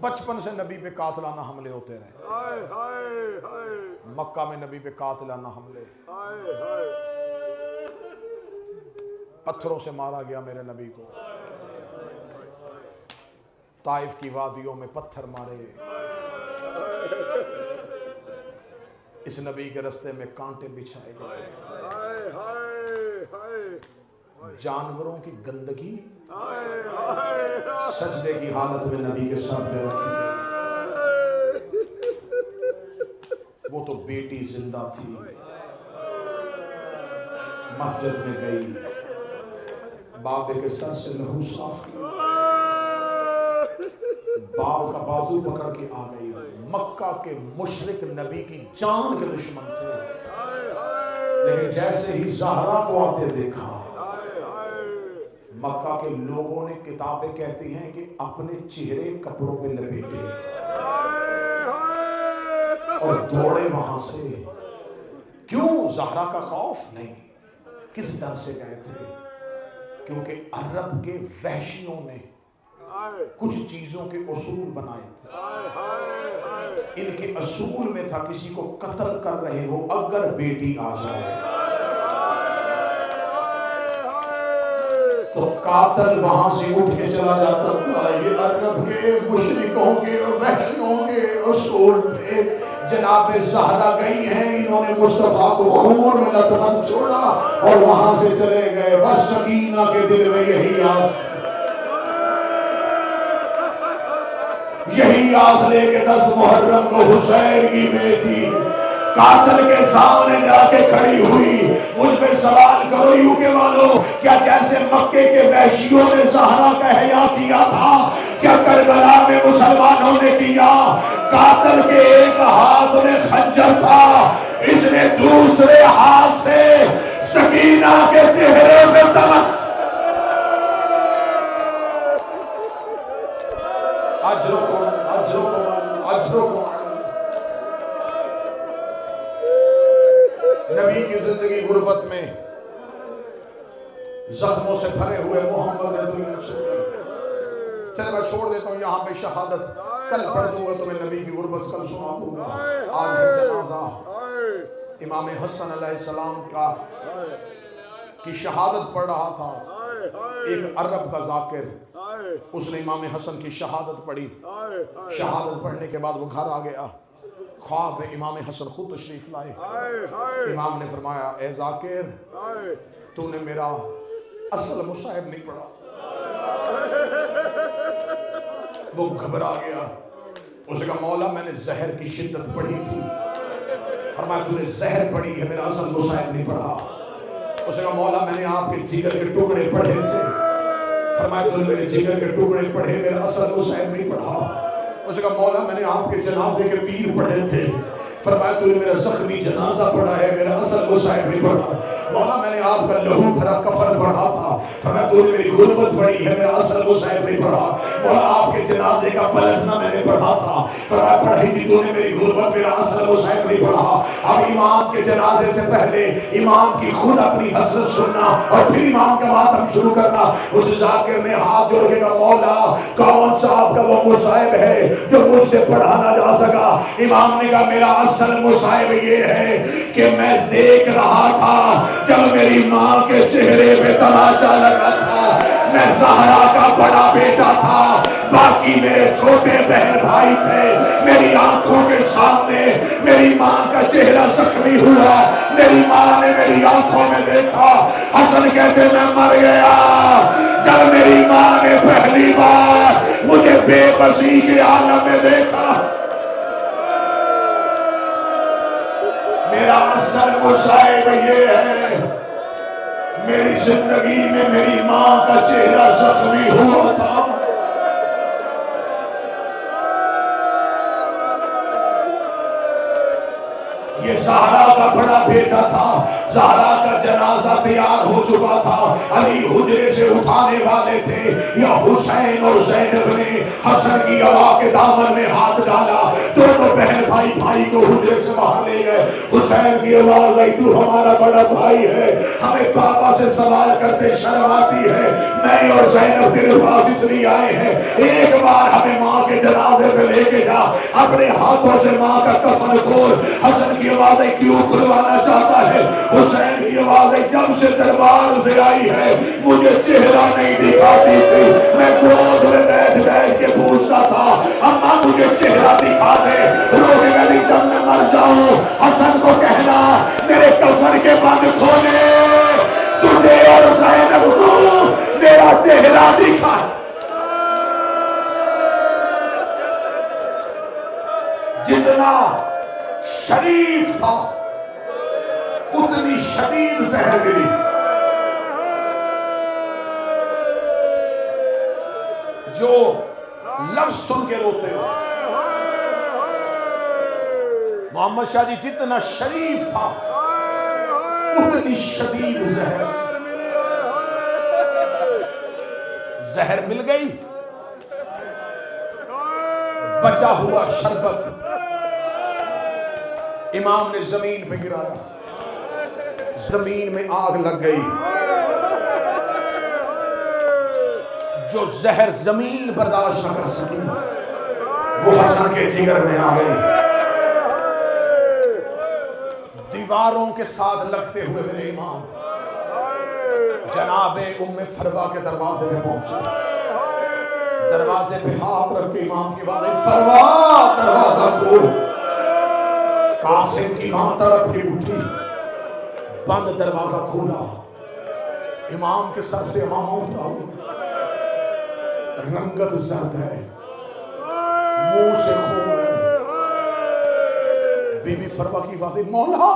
بچپن سے نبی پہ قاتلانہ حملے ہوتے رہے. مکہ میں نبی پہ قاتلانہ حملے، پتھروں سے مارا گیا میرے نبی کو. طائف کی وادیوں میں پتھر مارے. اس نبی کے رستے میں کانٹے بچھائے گئے. جانوروں کی گندگی سجدے کی حالت میں نبی کے سر پہ رکھی. وہ تو بیٹی زندہ تھی، مسجد میں گئی، باپ کے سر سے لہو صاف کیا، باپ کا بازو پکڑ کے آ گئی. مکہ کے مشرک نبی کی جان کے دشمن تھے، لیکن جیسے ہی زہرا کو آتے دیکھا، مکہ کے لوگوں نے کتابیں کہتی ہیں کہ اپنے چہرے کپڑوں پہ لپیٹے اور دوڑے وہاں سے. کیوں؟ زہرا کا خوف نہیں. کس ڈر سے گئے تھے؟ کیونکہ عرب کے وحشیوں نے کچھ چیزوں کے اصول بنائے تھے. ان کے اصول میں تھا کسی کو قتل کر رہے ہو اگر بیٹی آ جائے تو قاتل وہاں سے اٹھ کے چلا جاتا تھا. یہ عرب کے مشرکوں کے اور وحشیوں کے اصول تھے. جناب زہرا گئی ہیں، انہوں نے مصطفیٰ کو خون میں لطمن چھوڑا اور وہاں سے چلے گئے. بس سکینہ کے دل میں یہی آس لے کے 10 محرم کو حسین کی بیٹی قاتل کے سامنے جا کے کھڑی ہوئی. مجھ پہ سوال کرو یوں کے والو، کیا جیسے مکے کے وحشیوں نے زہرا کا حیا کیا تھا، کیا کربلا میں مسلمانوں نے کیا؟ قاتل کے ایک ہاتھ میں خنجر تھا، اس نے دوسرے ہاتھ سے سکینہ کے چہرے پہ تمچ. نبی کی زندگی غربت میں زخموں سے بھرے ہوئے محمد نے دنیا سے. چلے میں چھوڑ دیتا ہوں یہاں پہ شہادت. کل پڑھ دوں گا تمہیں نبی کی غربت، کل سنا دوں گا. آج ہے جنازہ امام حسن علیہ السلام کی شہادت پڑھ رہا تھا. ایک عرب کا ذاکر، اس نے امام حسن کی شہادت پڑھی. شہادت پڑھنے کے بعد وہ گھر آ گیا. خواب میں امام حسن خود تشریف لائے. امام نے فرمایا اے ذاکر، تو نے میرا اصل مصائب نہیں پڑھا. وہ گھبرا گیا. اس نے کہا مولا میں نے زہر کی شدت پڑھی تھی. فرمایا تو نے زہر پڑھی ہے، میرا اصل مصائب نہیں پڑھا. اس نے کہا مولا میں نے آپ کے جگر کے ٹکڑے پڑھے تھے. فرمایا تو نے میرے جگر کے ٹکڑے پڑھے، میرا اصل مصائب نہیں پڑھا. اس نے کہا مولا میں نے آپ کے جنازے کے تیر پڑھے تھے. فرمایا تو نے میرا زخمی جنازہ پڑھا ہے، میرا اصل مصائب نہیں پڑھا. مولا میں نے آپ کا لہو بھرا کفن پڑھا تھا. فرمایا تو نے میری غربت پڑھی ہے، میرا اصل مصائب نہیں پڑھا. مولا آپ کے جنازے کا پلٹنا میں نے پڑھا تھا. فرمایا پڑھی تھی تو نے میری غربت، میرا اصل مصائب نہیں پڑھا. اب امام کے جنازے سے پہلے امام کی خود اپنی حسرت سننا اور پھر امام کا ماتم شروع کرنا. اس ذاکر نے ہاتھ جوڑ کے کہا مولا کون سا آپ کا وہ مصائب ہے جو مجھ سے پڑھا نہ جا سکا؟ امام نے کہا میرا اصل مصائب یہ ہے کہ میں دیکھ رہا تھا جب میری ماں کے چہرے پہ تماچا لگا تھا. میں زہرا کا بڑا بیٹا تھا، باقی میرے چھوٹے بہن بھائی تھے. میری آنکھوں کے سامنے میری ماں کا چہرہ زخمی ہوا. میری ماں نے میری آنکھوں میں دیکھا. حسن کہتے میں مر گیا جب میری ماں نے پہلی بار مجھے بے بسی کے عالم میں دیکھا. میرا اصل مصائب یہ ہے میری زندگی میں میری ماں کا چہرہ زخمی ہوا تھا. یہ زہرا کا بڑا بیٹا تھا. زہرا کا جنازہ تیار ہو چکا تھا. علی حجرے سے اٹھانے والے تھے. یا حسین اور زینب نے حسن کی ہوا کے دامن میں ہاتھ ڈالا. دونوں بہن بھائی بھائی کو حجرے سے باہر لے گئے. حسین کی آواز آئی تو ہمارا بڑا بھائی ہے، ہمیں پاپا سے سوال کرتے شرم آتی ہے. میں اور زینب تیرے پاس اس لیے آئے ہیں، ایک بار ہمیں ماں کے جنازے پہ لے کے جا. اپنے ہاتھوں سے ماں کا کفن کھول. حسن کی آوازیں کیوں کھلوانا چاہتا ہے؟ حسین کی آوازیں جب سے دربار سے آئی ہے مجھے چہرہ نہیں دکھاتی تھی. میں گود میں بیٹھ بیٹھ کے پوچھتا تھا اماں مجھے چہرہ دکھا دے. رونے لگی جب میں مر جاؤں حسن کو کہنا میرے کفن کے بند کھولے، تجھے اور زینب کو میرا چہرہ دکھا. جتنا شریف تھا اتنی شدید زہر ملی. جو لفظ سن کے روتے ہو محمد شاہ جی جتنا شریف تھا اتنی شدید زہر. زہر مل گئی، بچا ہوا شربت امام نے زمین پہ گرایا. زمین میں آگ لگ گئی. جو زہر زمین برداشت نہ کر سکی وہ حسن کے جگر میں آ گئی. دیواروں کے ساتھ لگتے ہوئے میرے امام جناب ام فروا کے دروازے پہ پہنچے. دروازے پہ ہاتھ رکھ کے امام کی بات ہے فروا دروازہ کھول. قاسم کی ماں تڑپ کے اٹھی، بند دروازہ کھولا. امام کے سر سے امامہ اٹھا، رنگت زرد ہے، منہ سے خون ہے. بی بی فروا کی بات ہے مولا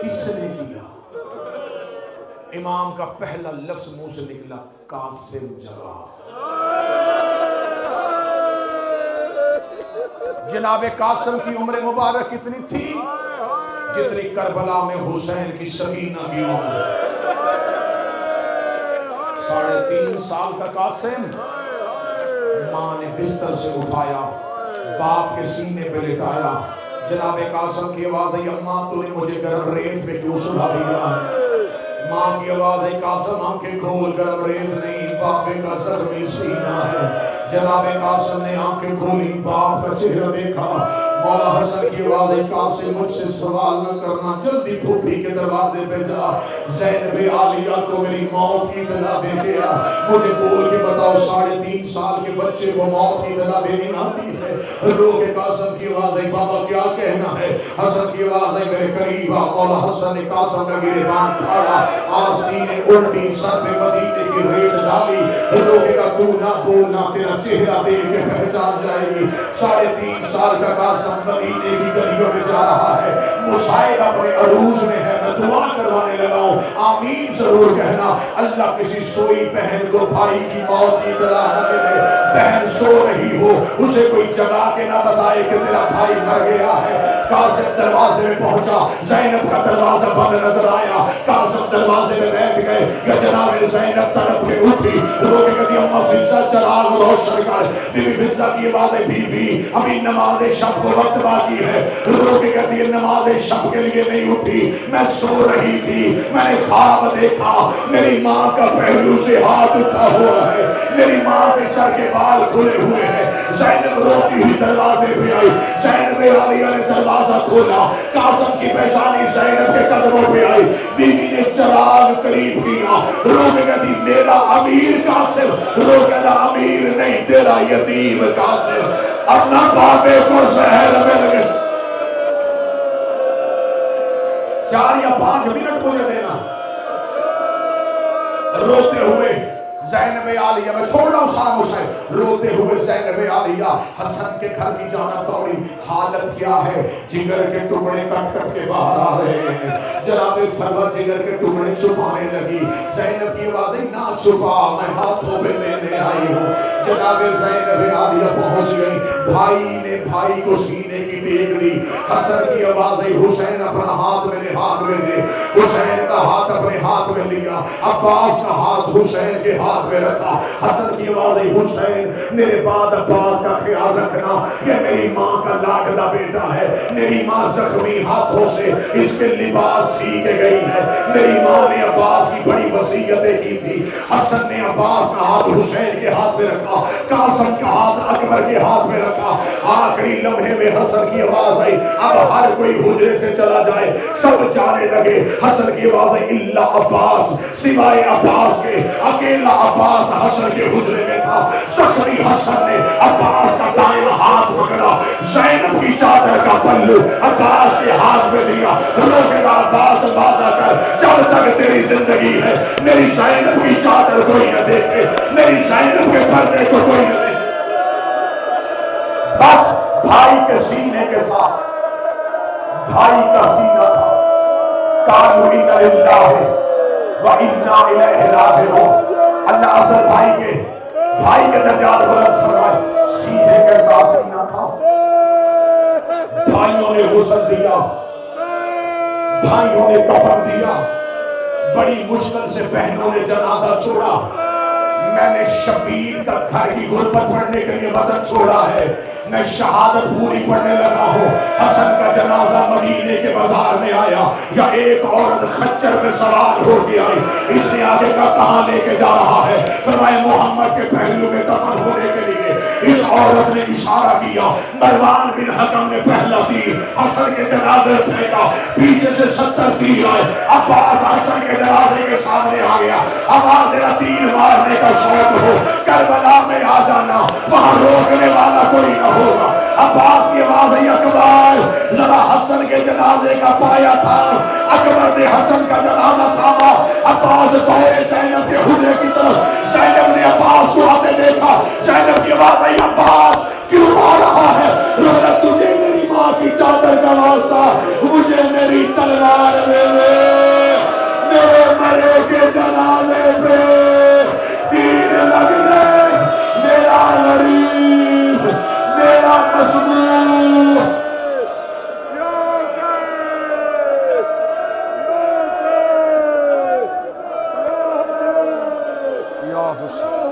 کس نے کیا؟ امام کا پہلا لفظ منہ سے نکلا قاسم جگہ. جناب قاسم کی عمر مبارک کتنی تھی؟ جتنی کربلا میں حسین کی سکینہ کی عمر. 3.5 سال کا قاسم ماں نے بستر سے اٹھایا، باپ کے سینے پہ لٹایا. جناب قاسم کی آواز ہے اماں تو نے مجھے گرم ریت پہ کیوں سلا دیا؟ ماں کی آواز ہے قاسم آنکھیں کھول کر ریت نہیں باپے کا زخمی سینہ ہے جناب قاسم نے آنکھیں کھولی باپ کا چہرہ دیکھا مولا حسن کی آواز ہے قاسم مجھ سے سوال نہ کرنا جلدی پھوپھی کے دروازے پہ جا زینب عالیہ کو میری موت کی اطلاع دے گیا مجھے بول کے بتاؤ 3.5 سال کے بچے کو موت کی اطلاع دینی آتی ہے رو کے قاسم کی آواز ہے بابا کیا کہنا ہے حسن کی آواز ہے میرے قریب آ مولا حسن نے قاسم کا گریبان پھاڑا آسمی نے الٹی سر پہ مدینے کی ریت ڈالی رو کے کہا تو نہ بولنا تیرا چہرہ دیکھ کے پہچان جائے گی 3.5 سال کا قاسم مدینے کی گلیوں میں جا رہا ہے مصائب اپنے عروج میں ہے میں دعا کروانے لگا ہوں آمین ضرور کہنا اللہ کسی سوئی بہن کو بھائی کی موت کی اطلاع نہ ملے بہن سو رہی ہو اسے کوئی جگا کے نہ بتائے کہ تیرا بھائی مر گیا ہے قاسم دروازے میں پہنچا زینب کا دروازہ بند نظر آیا قاسم دروازے میں بیٹھ گئے کہ جناب زینب طرف کے اٹھی رو کے کہتی اماں فضہ چراغ روشن کر بی بی فضہ کی بات ہے بی بی ابھی نماز شب کو وقت باقی ہے رو کے کہتی ہے نماز شب کے لیے نہیں اٹھی میں سو رہی تھی میں نے خواب دیکھا میری ماں کا پہلو سے ہاتھ اٹھا ہوا ہے میری ماں کے سر کے بال کھلے ہوئے ہیں زینب روتی ہی دروازے پہ آئی زینب عالیہ نے دروازہ کھولا قاسم کی پیشانی زینب کے قدموں پہ آئی بیوی نے چراغ قریب کیا رو کے کہتی میرا امیر قاسم رو کے کہتا امیر نہیں تیرا یتیم قاسم اپنا باپے کو زہر میں لگے 4 یا 5 منٹ مجھے دینا روتے ہوئے زینب عالیہ میں چھوڑ رہا ہوں سارا مسئلہ روتے ہوئے زینب عالیہ حسن کے گھر کی جانب دوڑی حالت کیا ہے جگر کے ٹکڑے کٹ کٹ کے باہر آ رہے ہیں جناب فروا جگر کے ٹکڑے چھپانے لگی زینب کی آوازیں نہ چھپا میں ہاتھوں پہ لینے آئی ہوں جناب زینب عالیہ پہنچ گئی بھائی نے بھائی کو سینے کی ٹیک لی حسن کی آوازیں حسین اپنا ہاتھ میرے ہاتھ میں دے حسین کا ہاتھ اپنے ہاتھ میں لیا عباس کا ہاتھ حسین کے ہاتھ میں رکھا حسن کی آوازیں حسین میرے بعد عباس کا خیال رکھنا یہ میری ماں کا لاڈلا بیٹا ہے میری ماں زخمی ہاتھوں سے اس کے لباس سی کے گئی ہے میری ماں نے عباس کی بڑی وصیتیں کی تھی حسن نے عباس کا ہاتھ حسین کے ہاتھ میں رکھا قاسم کا ہاتھ اکبر کے ہاتھ میں رکھا آخری لمحے میں حسن کی آواز آئی اب ہر کوئی حجرے سے چلا جائے سب جانے لگے حسن کی آواز آئی اللہ عباس سوائے عباس کے اکیلا عباس حسن کے حجرے میں تھا زخمی حسن نے عباس کا دائیں ہاتھ پکڑا زینب کی چادر کا پلو عباس کے ہاتھ میں دیا روکے گا عباس وعدہ کر جب تک تیری زندگی ہے میری زینب کی چادر کوئی نہ دیکھے میری زینب کے پردے کو کوئی نہ دیکھے بس بھائی کے سینے کے ساتھ بھائی کا سینہ تھا قالوا انا للہ وانا الیہ راجعون اللہ اصل بھائی کے درجات بلند فرمائے سینے کے ساتھ سینہ تھا بھائیوں نے غسل دیا بھائیوں نے کفن دیا بڑی مشکل سے بہنوں نے جنازہ چھوڑا میں نے شبیر کا گھر کی غربت پڑھنے کے لیے وطن چھوڑا ہے میں شہادت پوری پڑھنے لگا ہوں حسن کا جنازہ مدینے کے بازار میں آیا یا ایک عورت خچر میں سوار ہو کے آئی اس نے آگے کا کہاں لے کے جا رہا ہے فرمایا محمد کے پہلو میں دفن ہونے کے لیے اس عورت نے اشارہ کیا مروان بن حکم نے پہلا تیر حسن کے جنازے پھینکا پیچھے سے 70 تیر آئے عباس حسن کے جنازے کے سامنے آ گیا اب تیرا تیر مارنے کا شوق ہو کربلا میں آ جانا وہاں روکنے والا کوئی نہ ہوگا عباس کی آواز ہے اکبر ذرا حسن کے جنازے کا پایا تھا اکبر نے حسن کا جنازہ تھاما عباس دوڑے زینب کے حجرے کی طرف زینب نے عباس کو آتے دیکھا زینب کی آواز ہے عباس کیوں آ رہا ہے رونا تجھے میری ماں کی چادر کا واسطہ مجھے میری تلوار دے میرے مرے کے جنازے پہ تیر لگ گئے میرا غریب میرا مظلوم یا حسین